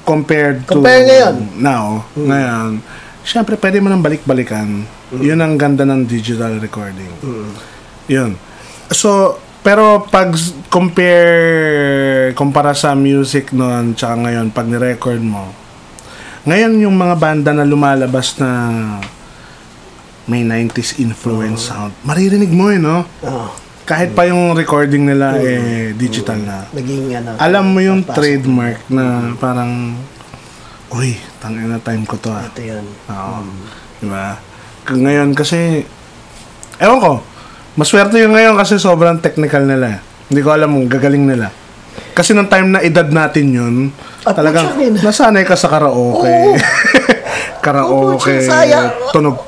Compared ngayon. Now. Ngayon, syempre pwede mo nang balik-balikan. Yun ang ganda ng digital recording. Yun. So, pero pag kumpara sa music noon tsaka ngayon, pag ni-record mo, ngayon yung mga banda na lumalabas na may 90s influence sound, maririnig mo no? Kahit pa yung recording nila digital na. Alam mo yung trademark na parang, uy, tangina na time ko to ah. Ito yun. Oo. Diba? Ngayon kasi, ewan ko, maswerte yung ngayon kasi sobrang technical nila. Hindi ko alam kung gagaling nila. Kasi nung time na edad natin yun, talagang nasanay ka sa karaoke. Karaoke, tunog,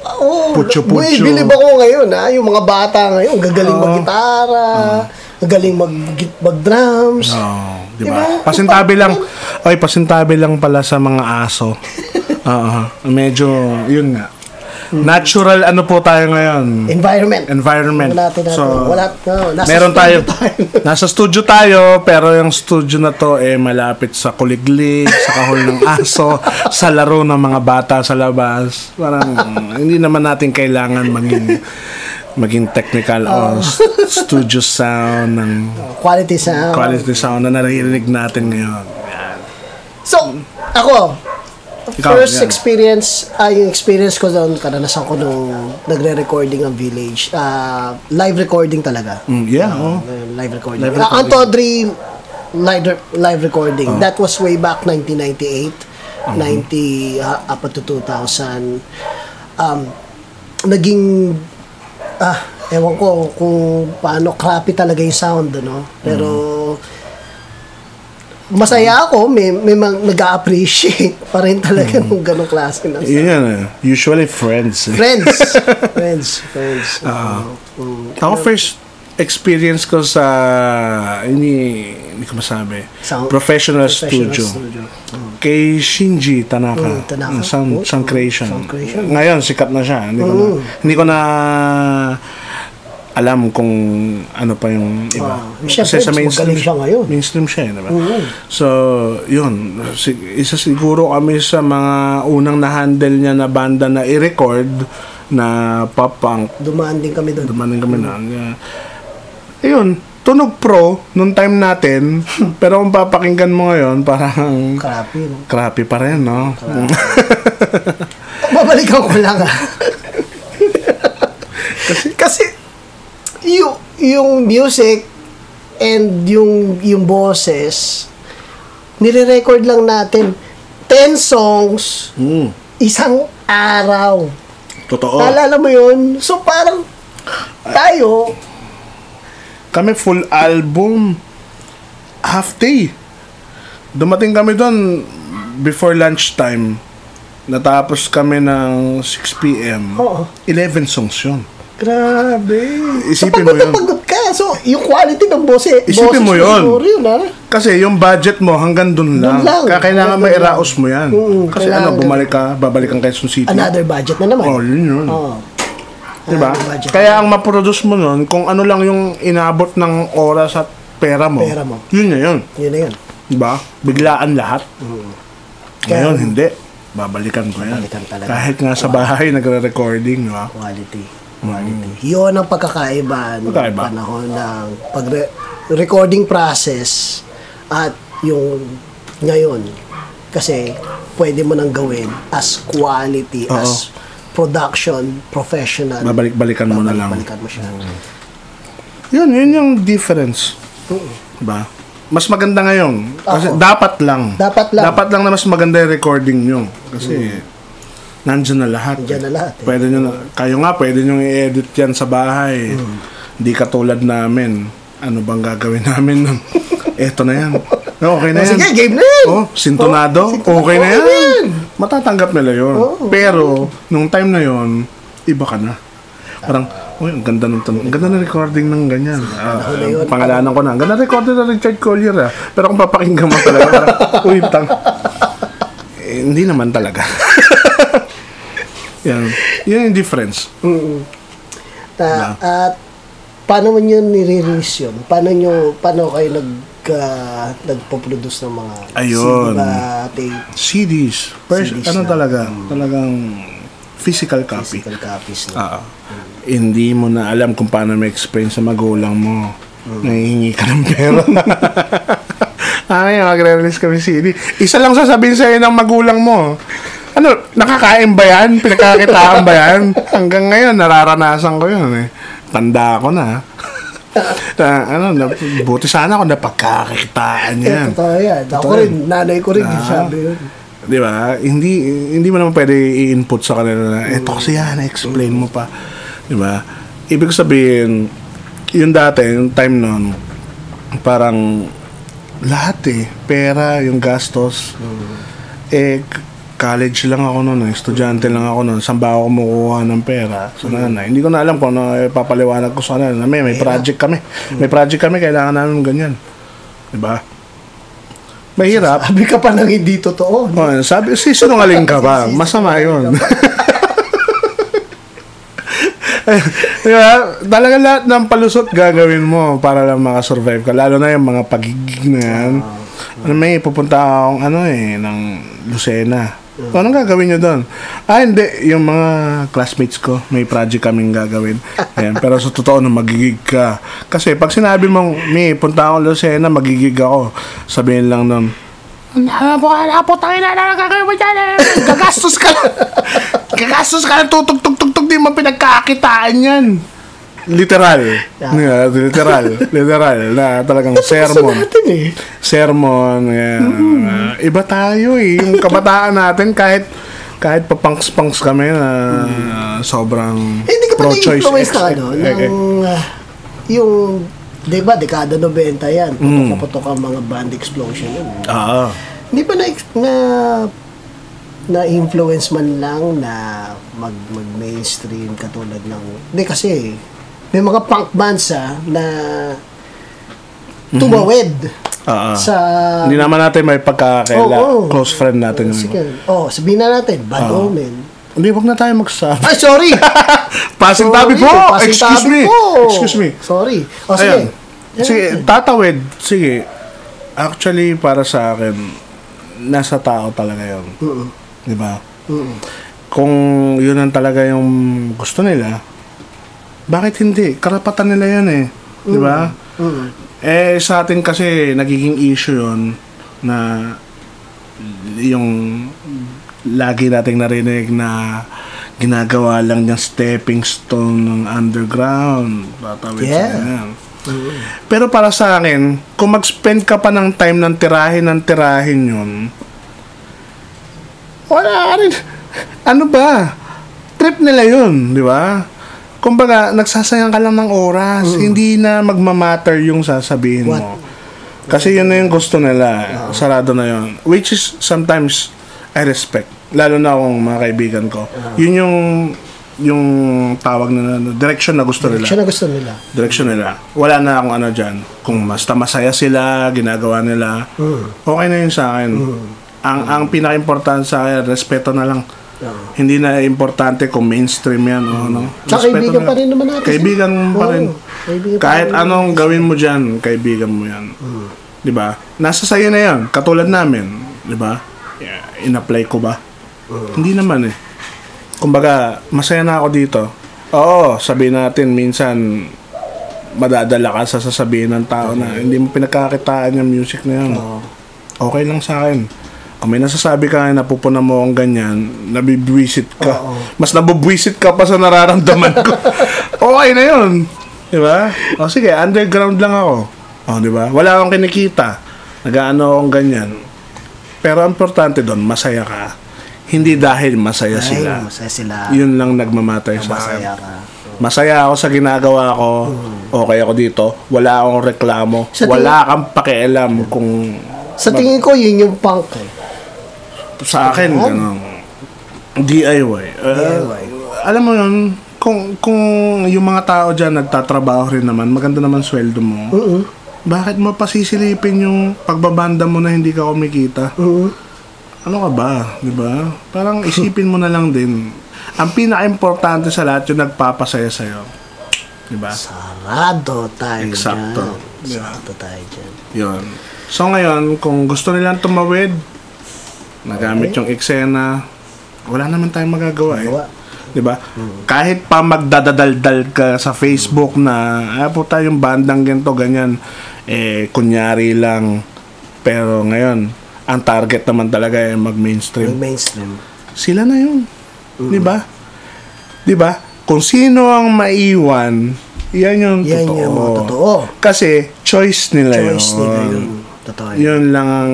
putyo-putyo. Bilib ako ngayon yung mga bata ngayon, gagaling mag-gitara, gagaling mag-drums. Diba? Pasintabi lang pala sa mga aso. Medyo, yun nga. Natural po tayo ngayon? Environment. So, meron tayo. Nasa studio tayo, pero yung studio na to malapit sa kuliglig, sa kahol ng aso, sa laro ng mga bata sa labas. Parang hindi naman natin kailangan maging technical o studio sound ng quality sound na naririnig natin ngayon. So, ako first experience, yung experience ko doon, karanasan ko nung nagre-recording ang Village. Live recording talaga. Live recording. Ang Todri live recording. That was way back 1998, 90 up to 2000. Naging ewan ko kung paano crappy talaga yung sound, no? Pero masaya ako, may nag-a-appreciate pa rin talaga ng ganong klase na. Usually friends. Friends. Ako first experience ko sa hindi ko masabi. Professional studio. Kay Shinji Tanaka. Sound creation. Ngayon sikat na siya. Hindi ko na alam kung ano pa yung iba. Kasi sa mainstream siya ngayon. Mainstream siya, diba? So, yun. Isa siguro kami sa mga unang na-handle niya na banda na i-record na pop-punk. Dumaan din kami doon. Yun. Tunog pro nung time natin. Pero kung papakinggan mo ngayon, parang crappy pa rin, no? Babalikan ko lang kasi yung music and yung boses, nire-record lang natin 10 songs isang araw. Totoo. Naalala mo yun? So parang tayo, kami full album, half day. Dumating kami doon before lunchtime. Natapos kami ng 6 p.m. 11 songs yun. Grabe. Isipin mo yun. Pagod ka. So, yung quality ng boses. Isipin mo yun. Kasi yung budget mo hanggang dun lang. Kaya kailangan mairaos mo yan. Kasi babalikan kay Quezon City. Another budget na naman. Yun. Diba? budget. Kaya ang maproduce mo nun, kung ano lang yung inabot ng oras at pera mo, yun na yun. Yun na yun. Diba? Biglaan lahat. Ngayon, Kaya- hindi. Babalikan ko yan. Babalikan talaga. Kahit nga sa bahay, nagre-recording, diba? Quality. Yun ang pagkakaiba ng Pagkakaiba. panahon ng recording process at yung ngayon. Kasi pwede mo nang gawin as quality, as production, professional. Babalik-balikan mo na lang. Babalik-balikan mo siya. Yun yung difference. Diba? Mas maganda ngayon. Kasi dapat lang. Dapat lang. Dapat lang na mas maganda yung recording nyo. Kasi nandyan na lahat. Nandiyan na lahat. Pwede nyo na, kayo nga, pwede nyo i-edit yan sa bahay. Hindi katulad namin. Ano bang gagawin namin nun? Eto na yan. Okay na yan. Sige, game na yan. Sintonado. Okay na yan. Matatanggap nila yun. Pero, nung time na yun, iba ka na. Parang, uy, ang ganda ng recording ng ganyan. Pangalanan ko na. Ang ganda ng recording ng Richard Collier Pero kung papakinggan mo talaga, parang, uy, hindi naman talaga. Yan. Yun yung difference. At paano mo nyo nire-release yun? Paano kayo nagpo-produce ng mga Ayun. CD ba, tape, CDs. First, CDs ano na. talaga? Talagang physical copy. physical copies na? Hindi mo na alam kung paano ma-explain sa magulang mo. Nahihingi ka ng pera. Ay, magre-release kami CD. Isa lang sasabihin sa'yo ng magulang mo. Ano, nakakain ba yan? Pinagkakitaan ba yan? Hanggang ngayon, nararanasan ko yun eh. Tanda ko na. Buti sana ako napagkakitaan yan. Totoo yan. Ako rin, nanay ko rin sabi yun. Di ba? Hindi mo naman pwede i-input sa kanila na, eto kasi yan, explain mo pa. Di ba? Ibig sabihin, yung dati, yung time nun, parang lahat pera, yung gastos. College lang ako noon, estudyante lang ako noon. Saan ba ako kumukuha ng pera? Sa nanay. Hindi ko na alam kung ano papaliwanag ko sa nanay. May project kami. May project kami, kailangan namin ganyan. Diba? Mahirap. Sabi ka pa nang hindi totoo. Sabi, sinungaling ka ba? Masama yun. Diba? Talaga lahat ng palusot gagawin mo para lang makasurvive ka. Lalo na yung mga pagigig na yan. May pupunta akong ng Lucena. Anong gagawin nyo doon? Hindi. Yung mga classmates ko, may project kaming gagawin. Ayan. Pero sa totoo na magigig ka. Kasi pag sinabi mong, punta akong Lucena, magigig ako. Sabihin lang nun, tangin na gagawin mo dyan. Gagastos ka lang. Gagastos ka lang. Tutug-tug-tug-tug. Di mo pinagkakitaan yan. Literal. Yeah, literal. Na talagang sermon. Sermon. Iba tayo Yung kabataan natin, kahit papangs-pangs kami na sobrang hindi ka pa pro-choice. na-influence yung, di ba, dekada 90 yan. Putok ang mga band explosion yun. Hindi ba na-influence man lang na mag-mainstream katulad ng... Hindi kasi, may mga punk bands na tumawid sa... Hindi naman natin may pagkakaila. Close friend natin. Sabihin na natin, Bad Omen. Hindi, wag na tayo magsabi. Ay, sorry! Passing tabi po! Excuse me. Sorry. Sige, tatawid. Sige. Actually, para sa akin, nasa tao talaga yun. Diba? Kung yun ang talaga yung gusto nila, bakit hindi? Karapatan nila yan diba? Sa atin kasi nagiging issue yun na yung lagi nating narinig na ginagawa lang niyang stepping stone ng underground. Tatawid sa ganyan. Pero para sa akin, kung mag-spend ka pa ng time ng tirahin yun, wala rin. Ano ba? Trip nila yun, di ba? Kumbaga, nagsasayang ka lang ng oras. Hindi na magmamatter yung sasabihin mo. Kasi yun na yung gusto nila. Sarado na yun. Which is, sometimes, I respect. Lalo na akong mga kaibigan ko. Yun yung tawag na direction na gusto nila. Direction nila. Wala na akong ano dyan. Kung basta masaya sila, ginagawa nila, okay na yun sa akin. Ang pinaka-importante sa akin, respeto na lang. Hindi na importante kung mainstream yan o ano. Tsaka Respeto kaibigan na- pa rin naman natin. Kaibigan pa rin. Kaibigan pa Kahit rin. anong gawin mo dyan, kaibigan mo yan. Di ba? Nasa sayo na yan. Katulad namin. Di ba? In-apply ko ba? Hindi naman eh. Kumbaga, masaya na ako dito. Oo, sabihin natin, minsan madadala ka sa sasabihin ng tao na hindi mo pinagkakitaan yung music na yun. Okay lang sa akin. Kung may nasasabi ka na pupuna mo akong ganyan, nabibwisit ka. Mas nabibwisit ka pa sa nararamdaman ko. Okay na yun. Di ba? O sige, underground lang ako. O, di ba? Wala akong kinikita. Nag-ano akong ganyan. Pero ang importante doon, masaya ka. Hindi dahil masaya sila. Masaya sila. Yun lang nagmamatay sa Masaya akin. ka. Masaya ako sa ginagawa ko. Okay ako dito. Wala akong reklamo. Sa Wala kang pakialam kung Sa tingin ko, yun yung punk eh. sa akin ganun. DIY. Alam mo yun, kung yung mga tao dyan nagtatrabaho rin naman, maganda naman sweldo mo. Bakit mo pasisilipin yung pagbabanda mo na hindi ka kumikita? Ano ka ba? Diba? Parang isipin mo na lang din. Ang pinaka-importante sa lahat yung nagpapasaya sa'yo. Diba? Sarado tayo Eksakto. dyan. Sarado tayo dyan. Yun. So ngayon, kung gusto nilang tumawid, nagamit yung eksena, wala naman tayong magagawa eh. Diba? Kahit pa magdadadaldal ka sa Facebook na po tayong bandang ganito, ganyan, kunyari lang. Pero ngayon, ang target naman talaga ay mag-mainstream. Yung mainstream. Sila na yun. Diba? Diba? Kung sino ang maiwan, yan yung Yan totoo. yung mga totoo. Kasi choice nila Choice nila yun. Totoo yun. Yun lang ang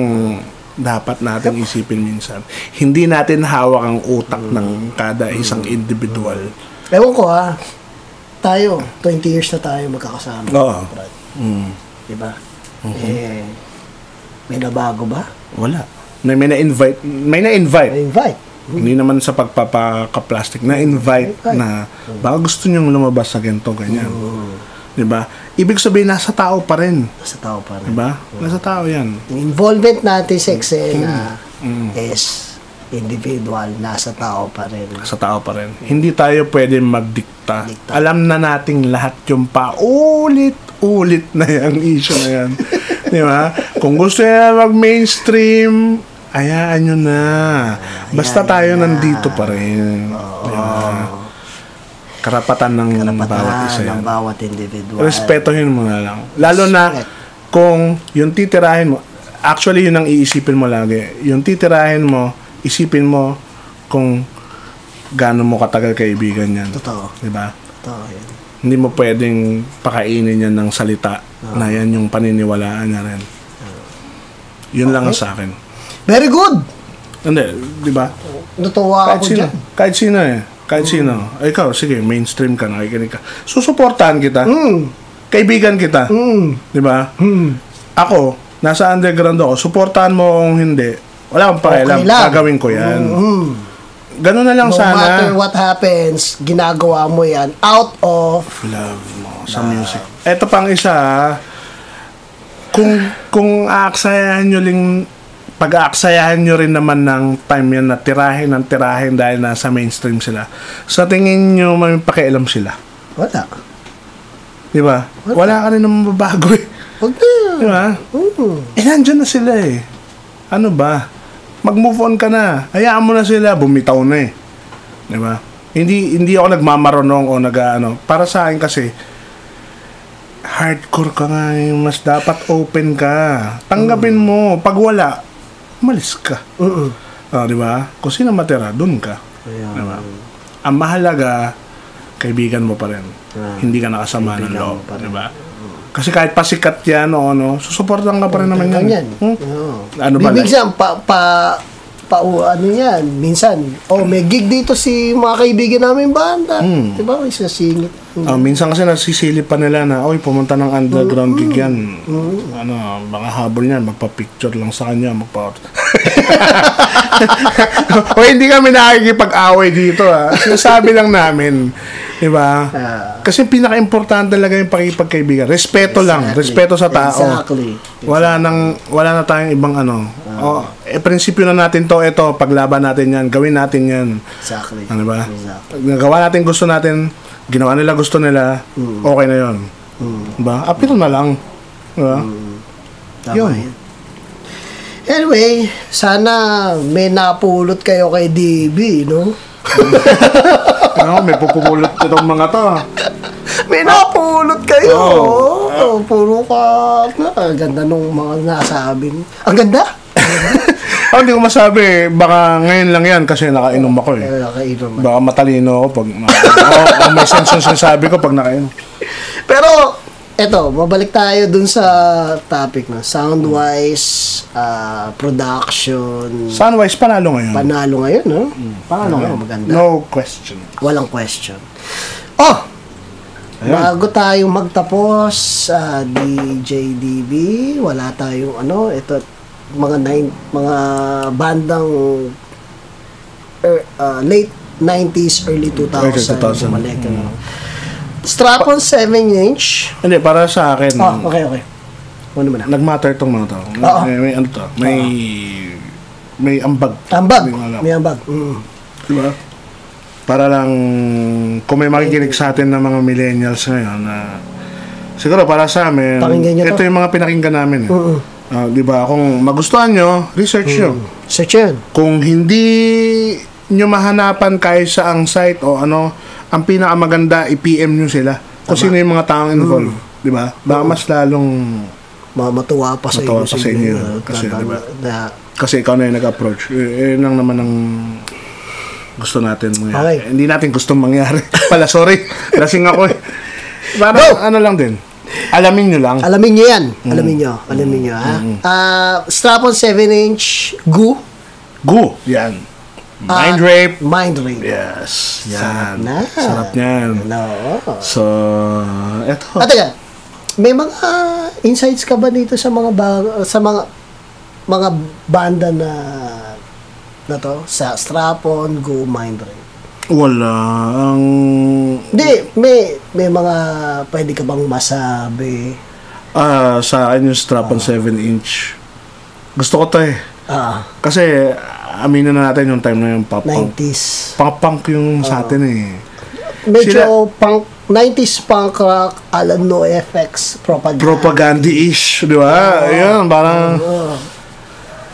dapat natin isipin minsan. Hindi natin hawak ang utak ng kada isang individual. Ewan ko tayo, 20 years na tayo magkakasama. Oo. Brad. Diba? May nabago ba? Wala. May na-invite. May na-invite. May invite. Hindi naman sa pagpapaka-plastic. Na-invite na baka gusto nyong lumabas sa ganito, ganyan. Diba? Ibig sabihin, nasa tao pa rin. Nasa tao pa rin. Diba? Nasa tao yan. Yung involvement natin sa eksena is individual, nasa tao pa rin. Sa tao pa rin. Hindi tayo pwede magdikta. Dikta. Alam na nating lahat yung paulit-ulit na yung issue na yan. Di ba? Kung gusto niya mag-mainstream, hayaan nyo na. Basta tayo nandito pa rin. Di ba? Karapatan ng bawat isa yan. ng bawat individual. Respetohin mo na lang. Lalo na kung yung titirahin mo, actually yun ang iisipin mo lagi. Yung titirahin mo, isipin mo kung gaano mo katagal kaibigan yan. Totoo. Diba? Totoo yan. Hindi mo pwedeng pakainin yan ng salita na yan yung paniniwalaan niya rin. Yun lang ang sa akin. Very good! Hindi, diba? Natuwa ako dyan. Kahit sino eh. Kahit sino. Ikaw, sige, mainstream ka, nakikinig ka. Susuportahan kita. Kaibigan kita. Diba? Ako, nasa underground ako. Suportahan mo kung hindi. Wala akong pakialam. Okay lang. Gagawin ko yan. Ganun na lang No sana. matter what happens, ginagawa mo yan out of Love mo sa music. Ito pang isa. Kung aaksayahan nyo pag-aaksayahan nyo rin naman ng time yan na tirahin ng tirahin dahil nasa mainstream sila. Sa tingin nyo, may pakialam sila. wala. Di ba? Wala ka rin naman mababago eh. Huwag na. Di ba? Nandyan na sila eh. Ano ba? Mag-move on ka na. Hayaan mo na sila. Bumitaw na eh. Di ba? Hindi ako nagmamarunong o nag-ano. Para sa akin kasi, hardcore ka nga eh. Mas dapat open ka. Tanggapin mo. Pag wala, umalis ka. Di ba? Kung sino matira, dun ka. Di ba? Ang mahalaga, kaibigan mo pa rin. Hindi ka nakasama ng loob. Di ba? Kasi kahit pasikat yan o ano, susuportan ka pa rin naman yan. Ano ba? Minsan, ano yan, minsan, may gig dito si mga kaibigan namin banda. Diba? May sasingit. Minsan kasi nasisilip pa nila na, pumunta ng underground gig yan. Ano, baka habol yan, magpa-picture lang sa kanya, hindi kami nakikipag-away dito Sinasabi lang namin. Diba? Kasi pinaka-importante talaga yung pakipagkaibigan. Respeto lang. Respeto sa tao. Exactly. Wala na tayong ibang ano. prinsipyo na natin to, ito, paglaban natin yan, gawin natin yan. Exactly. Ano ba? Exactly. Nagawa natin gusto natin, ginawa nila gusto nila, okay na yun. Diba? Appeal na lang. Diba? Tama Yun. yan. Anyway, sana may napulot kayo kay DB, no? May pupulot itong mga to. May napulot kayo. Oo. Puro ka. Ang ganda nung mga nasabi. Ang ganda? Hindi ko masabi, baka ngayon lang yan kasi nakainom ako eh. Nakainom. Baka matalino ako pag may sense yung sinasabi ko pag nakainom. Pero, eto, babalik tayo dun sa topic na sound-wise, production. Soundwise, panalo ngayon. Panalo ngayon, no? Panalo ngayon, maganda. No question. Walang question. Oh! Bago tayong magtapos sa DJDB, wala tayong ito mga bandang late 90s, early 2000 bumalik. Strap-on 7-inch. Hindi, para sa akin, Okay. Ano mo na? nag-matter tong mga to. Oo. May ano to, may ambag. Ambag. Hindi ko alam. May ambag. Diba? Para lang, kung may makikinig sa atin ng mga millennials ngayon, na siguro para sa amin, Pakinggan nyo ito to. yung mga pinakinggan namin. Diba? Kung magustuhan nyo, research nyo. Search yun. Kung hindi nyo mahanapan kahit sa ang site o ang pinakamaganda, i-PM nyo sila. Kung sino yung mga taong involved. Diba? Baka mas lalong Matuwa pa sa Matuwa inyo. pa sa inyo. Kasi, diba? Kasi ikaw na yung nag-approach. Yun lang naman ang gusto natin mangyari. Okay. Hindi natin gusto mangyari. Pala, sorry. Lasing ako eh. Parang ano lang din. Alamin nyo lang. Alamin nyo yan. Alamin nyo, ha? Strap-on 7-inch, Goo. Goo. Yan. Mind rape. Mind rape. Yes. Sarap Yan. na. Sarap yan. No. So, eto. At teka, may mga insights ka ba dito sa mga mga banda na to? Sa Strap-on, Goo, Mind rape? Wala. Hindi, may mga pwede ka bang masabi? Sa akin yung strap-on 7-inch. Gusto ko to eh. Kasi, aminin na natin yung time na yung pop-punk. 90s. Punk yung sa atin eh. Medyo punk, 90s punk rock, Alan No FX, Propaganda-ish, di ba? Ayan, parang...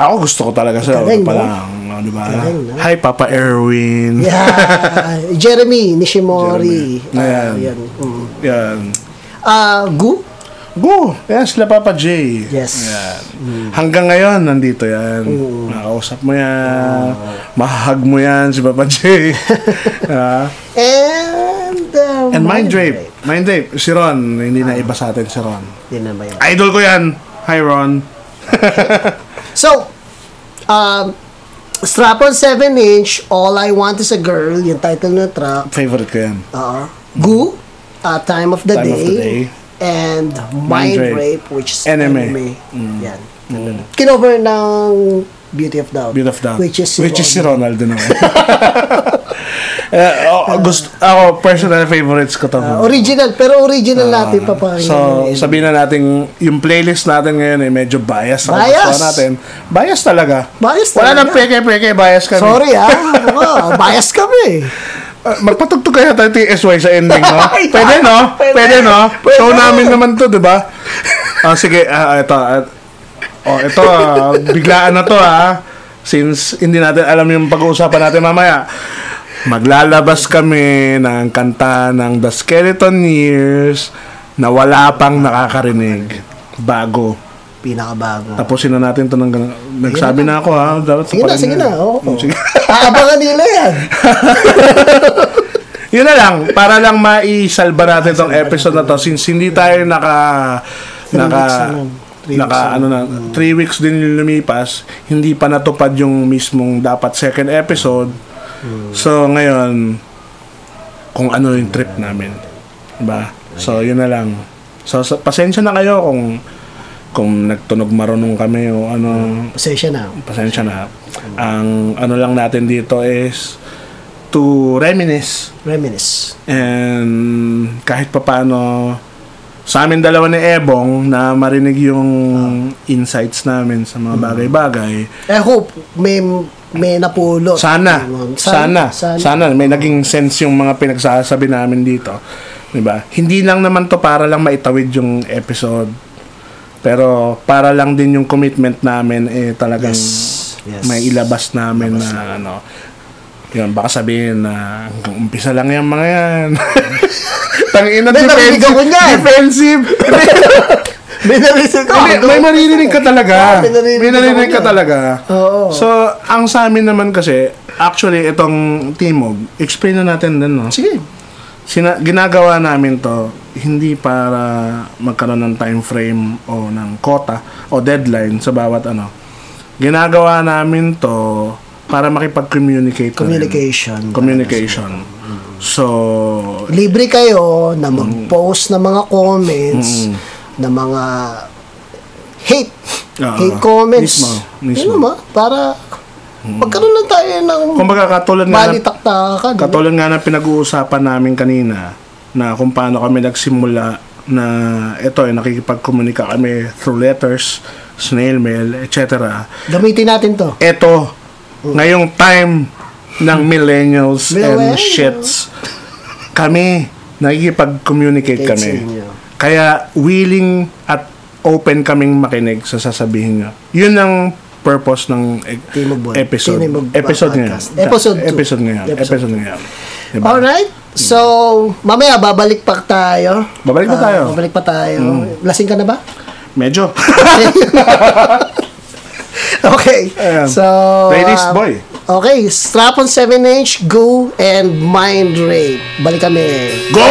Ako gusto ko talaga sa Galing, pa no? lang, di ba? Galing, no? Hi, Papa Erwin. Yeah. Jeremy Nishimori. Ayan. Yan. Yan. Goo? Go! Yan, sila Papa J. Yes. Yan. Hanggang ngayon, nandito yan. Nakakausap mo yan. Mahahag mo yan, si Papa J. And Mind Rape. Mind Rape. Si Ron. Hindi na iba sa atin si Ron. Yan na ba yun? Idol ko yan. Hi, Ron. So, Strap-on 7-inch, All I Want Is a Girl, yung title ng track. Favorite ko yan. Goo, Time of the Time of the Day. And Mind Rape, which is Enemy. Yan. Kinover ng Beauty of Doubt. Beauty of Doubt. Which is si Ronaldo naman. Ako, personal favorites ko to. Original, pero original natin papakinggan. So, sabihin na natin, yung playlist natin ngayon ay medyo bias. Bias? Natin. Bias talaga. Bias Wala talaga. nang peke-peke, bias kami. Sorry bias kami. Magpatugtog kaya tayo TSY sa ending, no? Pwede, no? Pwede. Show namin naman to, di ba? Sige, ito, biglaan na to, since hindi natin alam yung pag-uusapan natin mamaya. Maglalabas kami ng kanta ng The Skeleton Years na wala pang nakakarinig. Bago. Pinakabago. Tapusin na natin to ng nagsabi na ako, dapat Sige na. Sige. Aabangan nila yan. Yun na lang, para lang maisalba natin tong episode na to, since hindi tayo 3 weeks din yung lumipas, hindi pa natupad yung mismong dapat second episode. So ngayon, kung ano yung trip namin, diba? So yun na lang. So pasensya na kayo kung nagtunog marunong kami o ano. Pasensya na. Ang ano lang natin dito is to reminisce. Reminisce. And kahit papaano sa amin dalawa ni Ebong na marinig yung insights namin sa mga bagay-bagay. I hope may napulot. Sana may naging sense yung mga pinagsasabi namin dito. 'Di ba? Hindi lang naman to para lang maitawid yung episode. Pero para lang din yung commitment namin talagang may ilabas namin na ano. Yun, baka sabihin na hanggang umpisa lang yan mga yan. Tangina, defensive. May maririnig ka talaga. May naririnig ka talaga. Oo. So, ang sa amin naman kasi, actually, itong Timog, explain na natin din, no? Sige. Ginagawa namin to hindi para magkaroon ng time frame o ng quota o deadline sa bawat ano. Ginagawa namin to para makipag-communicate. Communication. So, libre kayo na mag-post ng mga comments, na mga hate comments. Mismo. Para magkaroon lang tayo ng kumbaga, balitaktakan. Katulad nga na pinag-uusapan namin kanina na kung paano kami nagsimula na ito nakikipag-komunika kami through letters, snail mail, etc. Gamitin natin to. Ito, ngayong time ng millennials and shits, kami, nakikipag-communicate kami. Kaya, willing at open kaming makinig sa sasabihin nyo. Yun ang purpose ng episode. Episode ngayon. Diba? Alright. So, mamaya babalik pa tayo. Babalik pa tayo. Lasing ka na ba? Medyo. Okay. So, ladies, boy. Okay, strap on 7-inch, go, and mind rape. Balik kami. Go!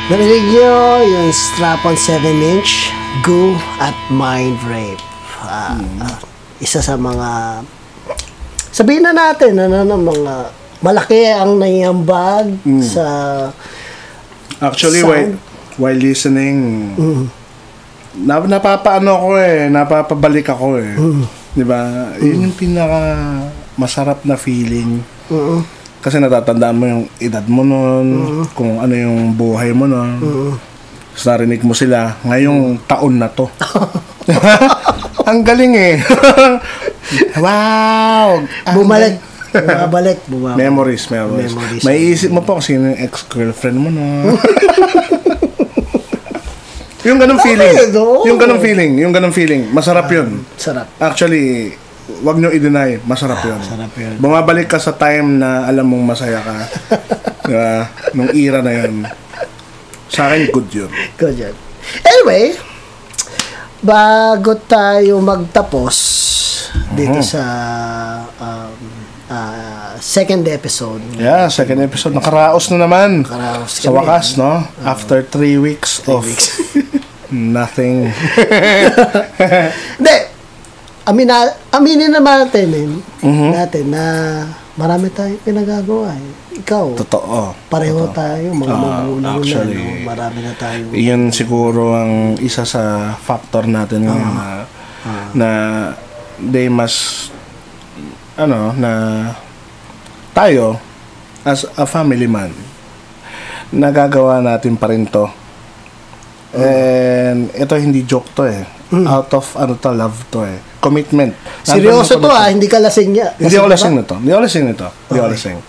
Narinig nyo yung Strap-on 7-inch Go at Mind Rape. Isa sa mga, sabihin na natin, mga malaki ang naiambag sa actually sound. while listening, napapaano ko napapabalik ako di ba? Yun yung pinaka masarap na feeling. Kasi natatandaan mo yung edad mo noon, kung ano yung buhay mo noon. Tapos narinig mo sila ngayong taon na to. Ang galing Wow! Bumalik. Memories. May isip mo pa kung sino yung ex-girlfriend mo yung ganong feeling. Yung ganong feeling. Masarap yun. Sarap. Actually, wag nyo i-deny, masarap yun. Bumabalik ka sa time na alam mong masaya ka. Diba? Nung era na yun. Sa akin, good yun. Anyway, bago tayo magtapos dito sa second episode. Yeah, second episode. Nakaraos na naman. Sa wakas, no? After 3 weeks of nothing. Hindi. Aminin naman natin na marami tayong pinagagawa. Ikaw. Totoo. Pareho tayo, mga magulang actually, na. Marami na tayo. Iyon siguro ang isa sa factor natin ngayon na they must na tayo as a family man nagagawa natin pa rin to. And natin, ito hindi joke to eh. Out of love to eh. Commitment. Seryoso to hindi ka lasing niya. Hindi ako lasing nito. Hindi ako lasing.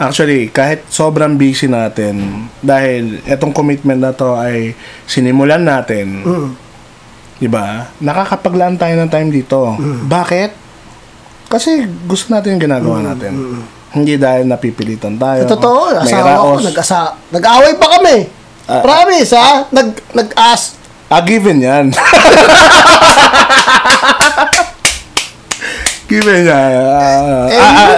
Actually, kahit sobrang busy natin, dahil etong commitment na to ay sinimulan natin, diba? Nakakapaglaan tayo ng time dito. Bakit? Kasi gusto natin yung ginagawa natin. Hindi dahil napipilitan tayo. Totoo, may asawa ko, raos. nag-away pa kami. Promise, nag-ask. Given yan. Given yan.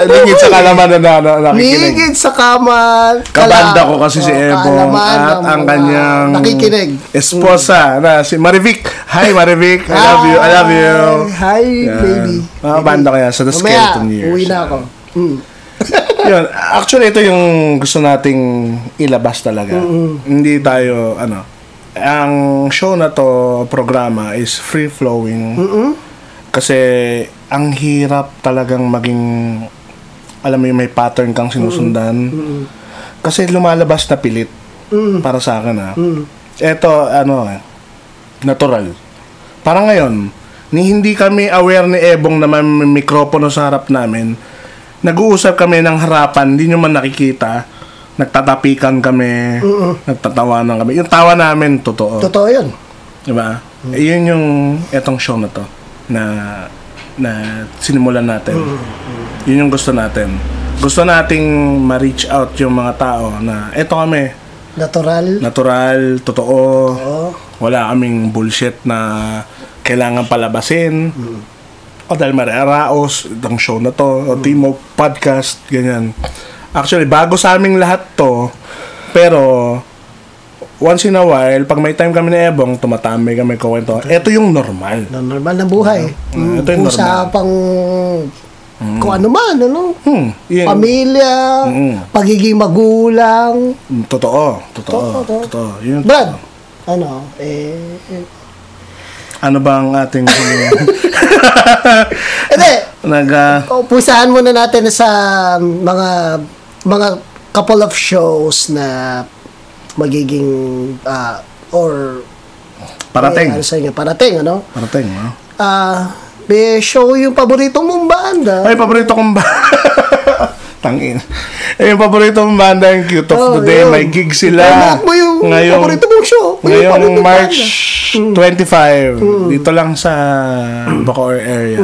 Lingid sa kalaman na nakikinig. Lingid sa kaman. Kabanda ko kasi si Ebong at ang kanyang nakikinig. esposa na si Marivic. Hi Marivic, I love you. I love you. Hi, baby. Mga banda ko yan sa The Skeleton Years. Uwi na ako. Yun, actually ito yung gusto nating ilabas talaga. Hindi tayo ang show na to, programa is free flowing. Kasi ang hirap talagang maging, alam mo yung may pattern kang sinusundan. Kasi lumalabas na pilit para sa akin Ito natural. Parang ngayon, hindi kami aware ni Ebong na may mikropono sa harap namin. Nag-uusap kami ng harapan, hindi nyo man nakikita. Nagtatapikan kami, nagtatawanan kami. Yung tawa namin, totoo. Totoo yun. Diba? Yun yung etong show na to na sinimulan natin. Yun yung gusto natin. Gusto nating ma-reach out yung mga tao na eto kami. Natural, totoo. Wala kaming bullshit na kailangan palabasin. O dahil mararaos, itong show na to, o Timog Podcast, ganyan. Actually, bago sa aming lahat to, pero once in a while, pag may time kami ni Ebong, tumatambay kami, kuwento. Ito yung normal. Normal na buhay. Ito yung normal. Usapang kung ano man, Yun. Pamilya, pagiging magulang. Totoo. Yun, Brad, ano ba ang ating Hindi. Pusahan muna natin sa mga couple of shows na magiging or parating. Parating, Parating, may show yung paborito mong banda. Ay, paborito kong banda. Tangin. Yung paborito mong banda, yung Cute of the Day. Yun. May gig sila. Mo yung paborito mong show. Ngayong March 25. Dito lang sa Bacoor area.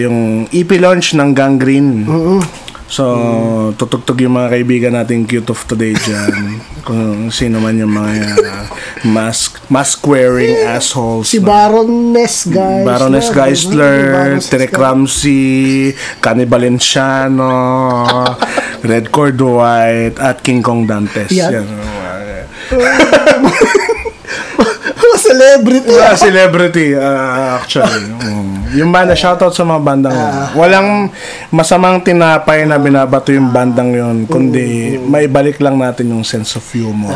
Yung EP launch ng Gangrene. So, tutugtog yung mga kaibigan natin Cute of Today dyan. Kung sino man yung mga mask-wearing assholes. Si Baroness Geisler. Baroness Geisler, Terek Ramsey, Cani Valenciano, Red Cord White, at King Kong Dantes. Yan. Celebrity. Celebrity, actually. Yung banda, shoutout sa mga bandang walang masamang tinapay na binabato yung bandang yun, kundi maibalik lang natin yung sense of humor.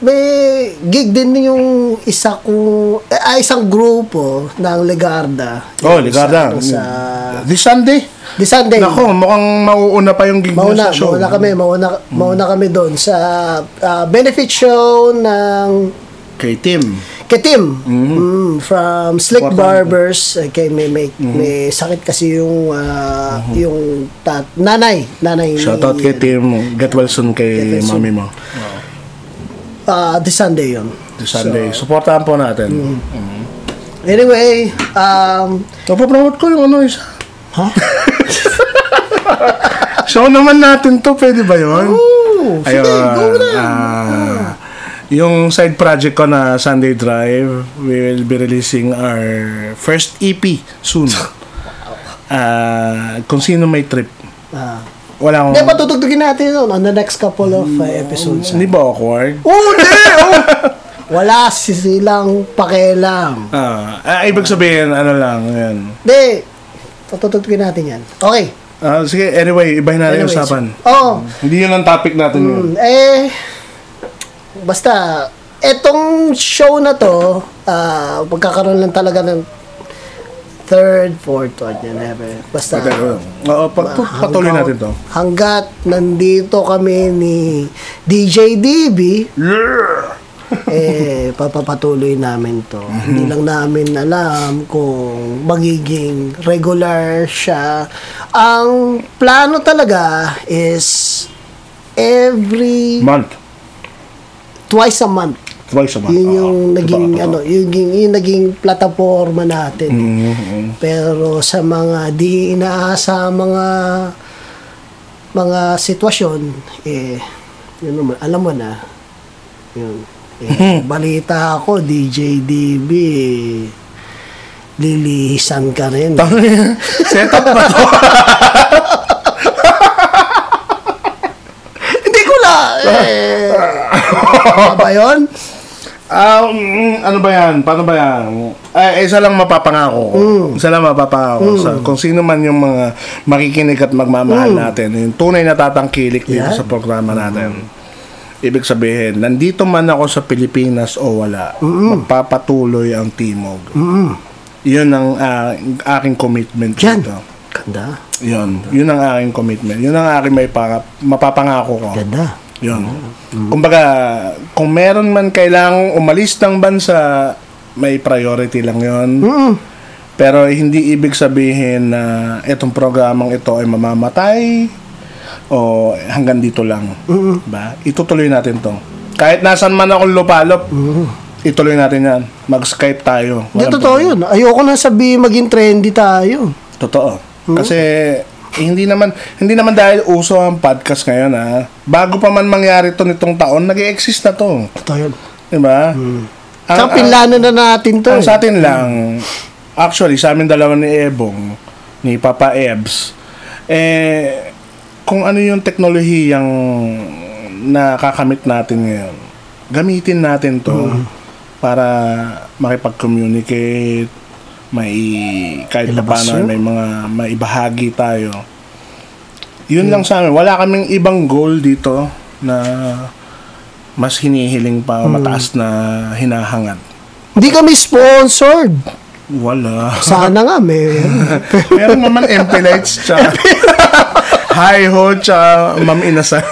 May gig din yung isang grupo ng Legarda. Legarda. This Sunday. Nako, mukhang mauuna pa yung gig sa show. Mauna kami doon sa benefit show ng K-Team. From Slick Barbers. May sakit kasi yung nanay. Shoutout kay Team. Get well soon kay mami mo. This Sunday yun. Supportahan po natin. Anyway, papromote ko yung isa. Ha? Show naman natin to, pwede ba yun? Sige, go na. Yung side project ko na Sunday Drive, we will be releasing our first EP soon. Kung sino may trip. Wala akong... Hindi, patutugtugin natin yun on the next couple of episodes. Hindi ba awkward? Wala silang pakialam. Ibig sabihin, yan. Hindi, patutugtugin natin yan. Okay. Sige, anyway, ibahin natin yung usapan. Hindi yun ang topic natin yun. Basta, etong show na to, pagkakaroon lang talaga ng third, fourth, whatever. Basta, patuloy natin to. Hanggat nandito kami ni DJ DB, papapatuloy namin to. Hindi lang namin alam kung magiging regular siya. Ang plano talaga is every twice a month. Yun yung naging yung naging plataforma natin. Pero sa mga di inaasa mga sitwasyon, yun naman, alam mo na, yun. Balita ako, DJ DB, lilihisan ka rin. Set up ba to? Hindi ko na, ano ba yun? Ano ba yan? Paano ba yan? Isa lang mapapangako ko. Isa lang mapapangako ko. Kung sino man yung mga makikinig at magmamahal natin, yung tunay na tatangkilik dito sa programa natin. Ibig sabihin, nandito man ako sa Pilipinas o wala, magpapatuloy ang Timog. Yun ang aking commitment dito. Ganda. Yun ang aking commitment. Yun ang aking mapapangako ko. Ganda. Yun. Kumbaga, kung meron man kailangang umalis ng bansa, may priority lang yun. Pero hindi ibig sabihin na itong programang ito ay mamamatay o hanggang dito lang. Ba? Itutuloy natin to. Kahit nasan man akong lupalop, ituloy natin yan. Mag-Skype tayo. Hindi, totoo yun. Ayoko na sabihin maging trendy tayo. Totoo. Kasi hindi naman dahil uso ang podcast ngayon, ha. Bago pa man mangyari to nitong taon, nag-exist na to. Totoo yun. Diba? Sa pinlano na natin to. Ang sa atin lang, actually, sa amin dalawa ni Ebong, ni Papa Ebs, kung ano yung teknolohiyang nakakamit natin ngayon, gamitin natin to para makipag-communicate, kahit pa paano may mga maibahagi tayo. Yun lang sa amin. Wala kaming ibang goal dito na mas hinihiling pa o mataas na hinahangad. Hindi kami sponsored. Wala. Sana nga, meron naman MP Lights tsaka Hi-Ho tsaka Ma'am Inasa.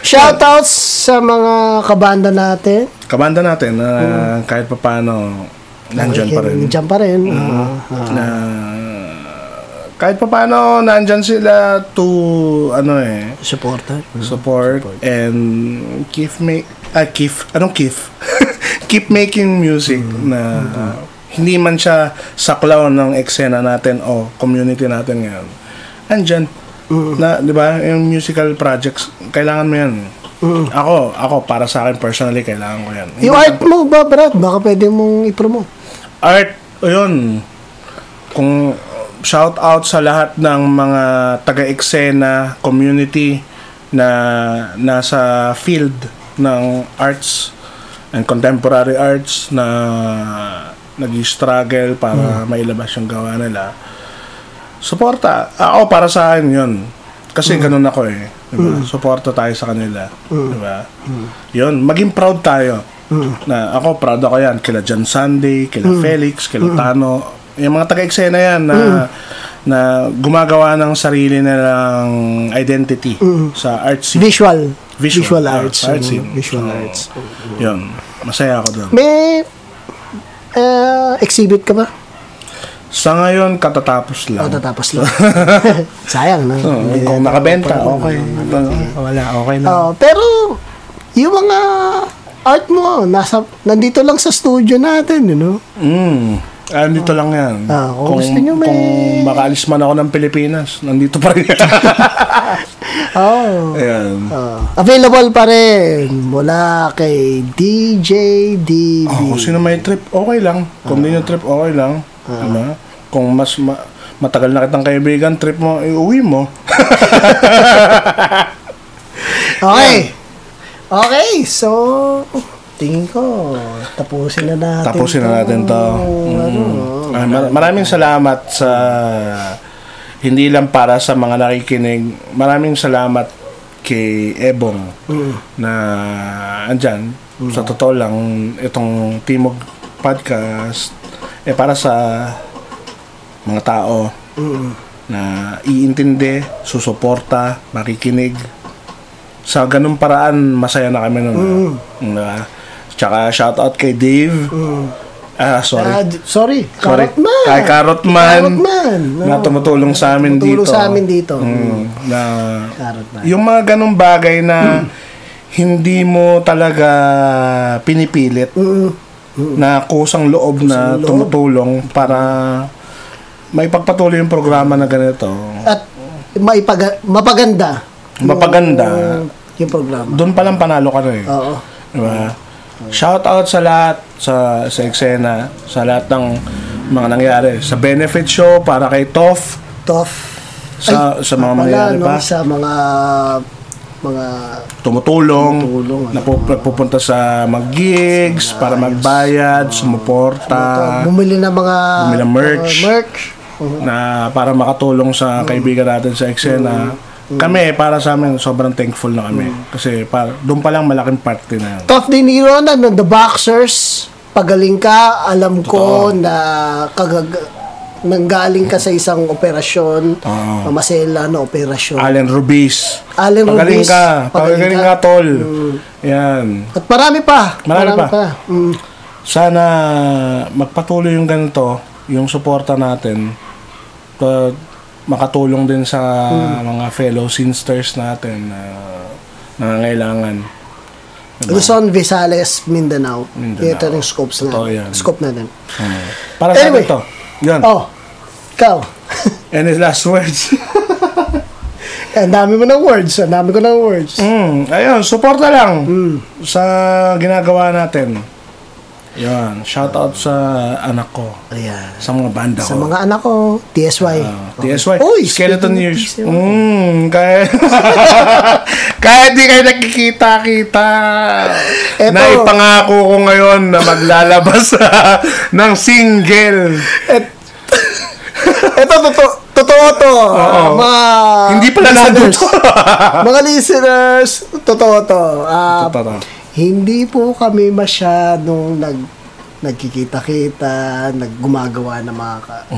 Shoutouts sa mga kabanda natin. Kabanda natin na kahit pa paano nandyan pa rin. Nandyan pa rin. Kahit pa paano nandyan sila to support and keep making music na hindi man siya saklaw ng eksena natin o community natin ngayon. Andyan na, 'di ba? Yung musical projects, kailangan mo 'yan. Ako para sa akin personally, kailangan ko 'yan. Yung art mo ba, Brad? Baka pwede mong i-promote. Art, yun. Kung shout out sa lahat ng mga taga-eksena community na nasa field ng arts and contemporary arts na nag-struggle para mailabas yung gawa nila. Suporta. Ako, para sa akin yun. Kasi ganun ako eh. Diba? Suporta tayo sa kanila. Diba? Yun. Maging proud tayo. Na ako, proud ako yan. Kila John Sunday, kila Felix, kila Tano. Yung mga taga-eksena yan na gumagawa ng sarili nilang identity sa art scene. Visual arts. Art scene. Visual arts. Yun. Masaya ako doon. May exhibit ka ba? Sa ngayon, katatapos lang. Katatapos lang. Sayang na. Kung nakabenta, okay. Wala, okay lang. Pero, yung mga art mo, nandito lang sa studio natin, you know? Nandito lang yan. Kung gusto nyo kung makaalis man ako ng Pilipinas, nandito pa rin. Ayan. Available pa rin mula kay DJ DB. Kung sino may trip, okay lang. Kung hindi yung trip, okay lang. Diba? Kung mas matagal na kitang kaibigan, trip mo, iuwi mo. Okay, so tingin ko tapusin na natin to. Maraming salamat sa hindi lang para sa mga nakikinig. Maraming salamat kay Ebong na andyan. Sa totoo lang, itong Timog Podcast para sa mga tao na iintindi, susuporta, makikinig. Sa ganung paraan, masaya na kami nun. Tsaka shoutout kay Dave. Sorry. Sorry. Sorry. Carrotman. Kay Carrotman. Carrotman. Na tumutulong sa amin dito. Tumutulong sa amin dito. Na, Carrotman. yung mga ganong bagay na hindi mo talaga pinipilit. Na kusang loob na tumutulong para maipagpatuloy yung programa na ganito. At mapaganda. Yung programa. Doon pa lang panalo ka na eh. Oo. Diba? Shout out sa lahat sa eksena, sa lahat ng mga nangyari. Sa benefit show para kay Toff. Sa mga mangyayari pa. Sa mga tumutulong na pupunta sa mag-gigs para magbayad, sumuporta, bumili ng mga merch. Na para makatulong sa kaibigan natin sa eksena. Kami, para sa amin, sobrang thankful na kami. Kasi doon pa lang malaking parte na. Tough De Niro na The Boxers, pagaling ka, alam ko na nanggaling ka sa isang operasyon, masela na operasyon. Allen Rubiz. Pagaling ka, tol. Yan. At marami pa. Sana magpatuloy yung ganito, yung suporta natin. Makatulong din sa mga fellow Sinsters natin na nangangailangan. Luzon, Visayas, Mindanao. Ito yung scopes natin. Scope natin. Para sa ito. Yan. Ikaw. Any last words? Ang dami mo ng words. Ang dami ko ng words. Ayun, suporta lang sa ginagawa natin. Yan, shout out sa anak ko. Ayan. Sa mga banda ko. Sa mga anak ko, TSY. TSY. Uy, Skeleton Years. Kahit di kayo nakikita-kita. Na ipangako ko ngayon na maglalabas ng single. Ito, totoo to. Mga hindi pala listeners. Mga listeners, totoo to. Hindi po kami masyadong nagkikita-kita, gumagawa ng mga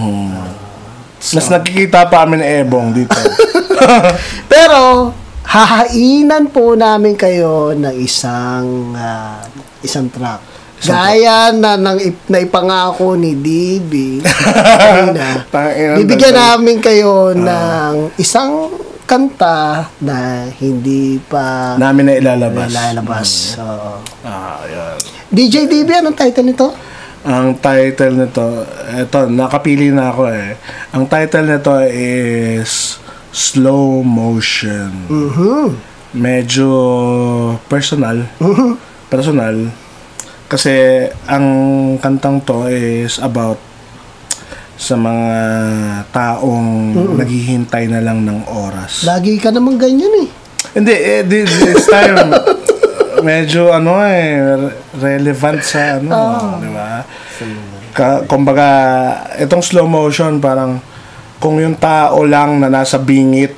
mas nakikita pa kami ni Ebong dito. Pero hahainan po namin kayo ng isang track. Gaya na naipangako ni DB kanina. Bibigyan namin kayo ng isang kanta na hindi pa namin na ilalabas. Yan. DJ DB, anong title nito? Ang title nito, eto, nakapili na ako eh. Ang title nito is Slow Motion. Medyo personal. Kasi ang kantang to is about sa mga taong naghihintay na lang ng oras. Lagi ka naman ganyan eh. Hindi, this time medyo relevant sa di ba? Kumbaga, itong slow motion parang kung yung tao lang na nasa bingit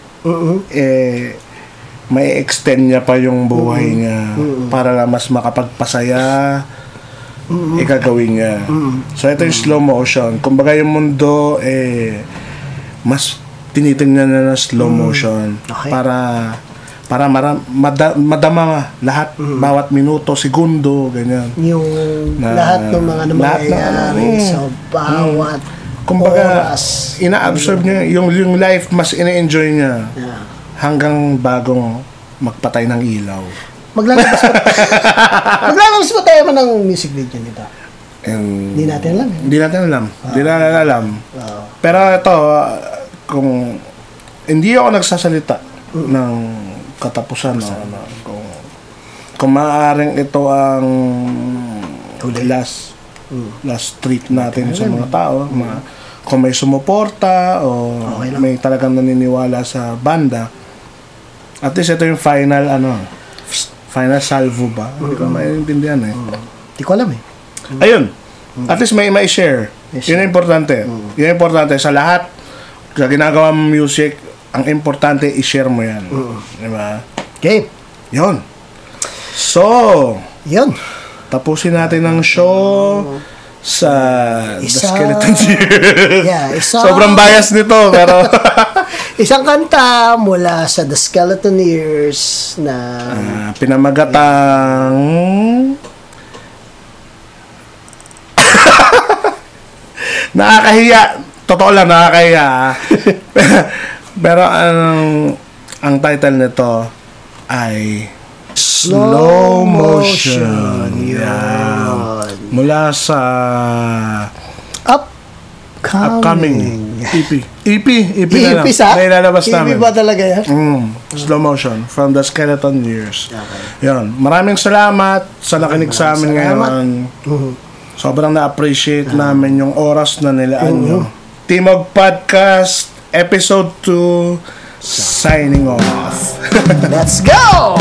may extend niya pa yung buhay niya para lang mas makapagpasaya gagawin niya. So ito yung slow motion. Kumbaga yung mundo mas tinitingnan na ng slow motion para madama lahat bawat minuto, segundo, ganyan. Yung lahat ng mga nangyayari sa bawat oras. Ina-absorb niya yung life, mas ina-enjoy niya hanggang bagong magpatay ng ilaw. Maglalabas pa tayo ng music video nito. Hindi natin alam. Pero ito, kung hindi ako nagsasalita ng katapusan, kung maaaring ito ang last treat natin sa mga tao, kung may sumuporta o may talagang naniniwala sa banda, at least ito yung final final salvo ba? Hindi ko maintindihan eh. Hindi ko alam eh. Ayun. At least may share. Yun ang importante. Yun ang importante sa lahat. Sa ginagawa mong music, ang importante i-share mo yan. Diba? Okay. Yun. So, yun. Tapusin natin ang show sa The Skeleton Years. Sobrang bias nito, pero isang kanta mula sa The Skeleton Years na pinamagatang Nakakahiya. Totoo lang, nakakahiya. Pero ang title nito ay Slow Motion. Yan. Mula sa upcoming EP na lang. May lalabas namin. EP ba talaga yan? Slow Motion from the Skeleton Years. Yan. Maraming salamat sa nakinig sa amin ngayon. Sobrang na-appreciate namin yung oras na nilaan nyo. Timog Podcast Episode 2 signing off. Let's go!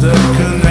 The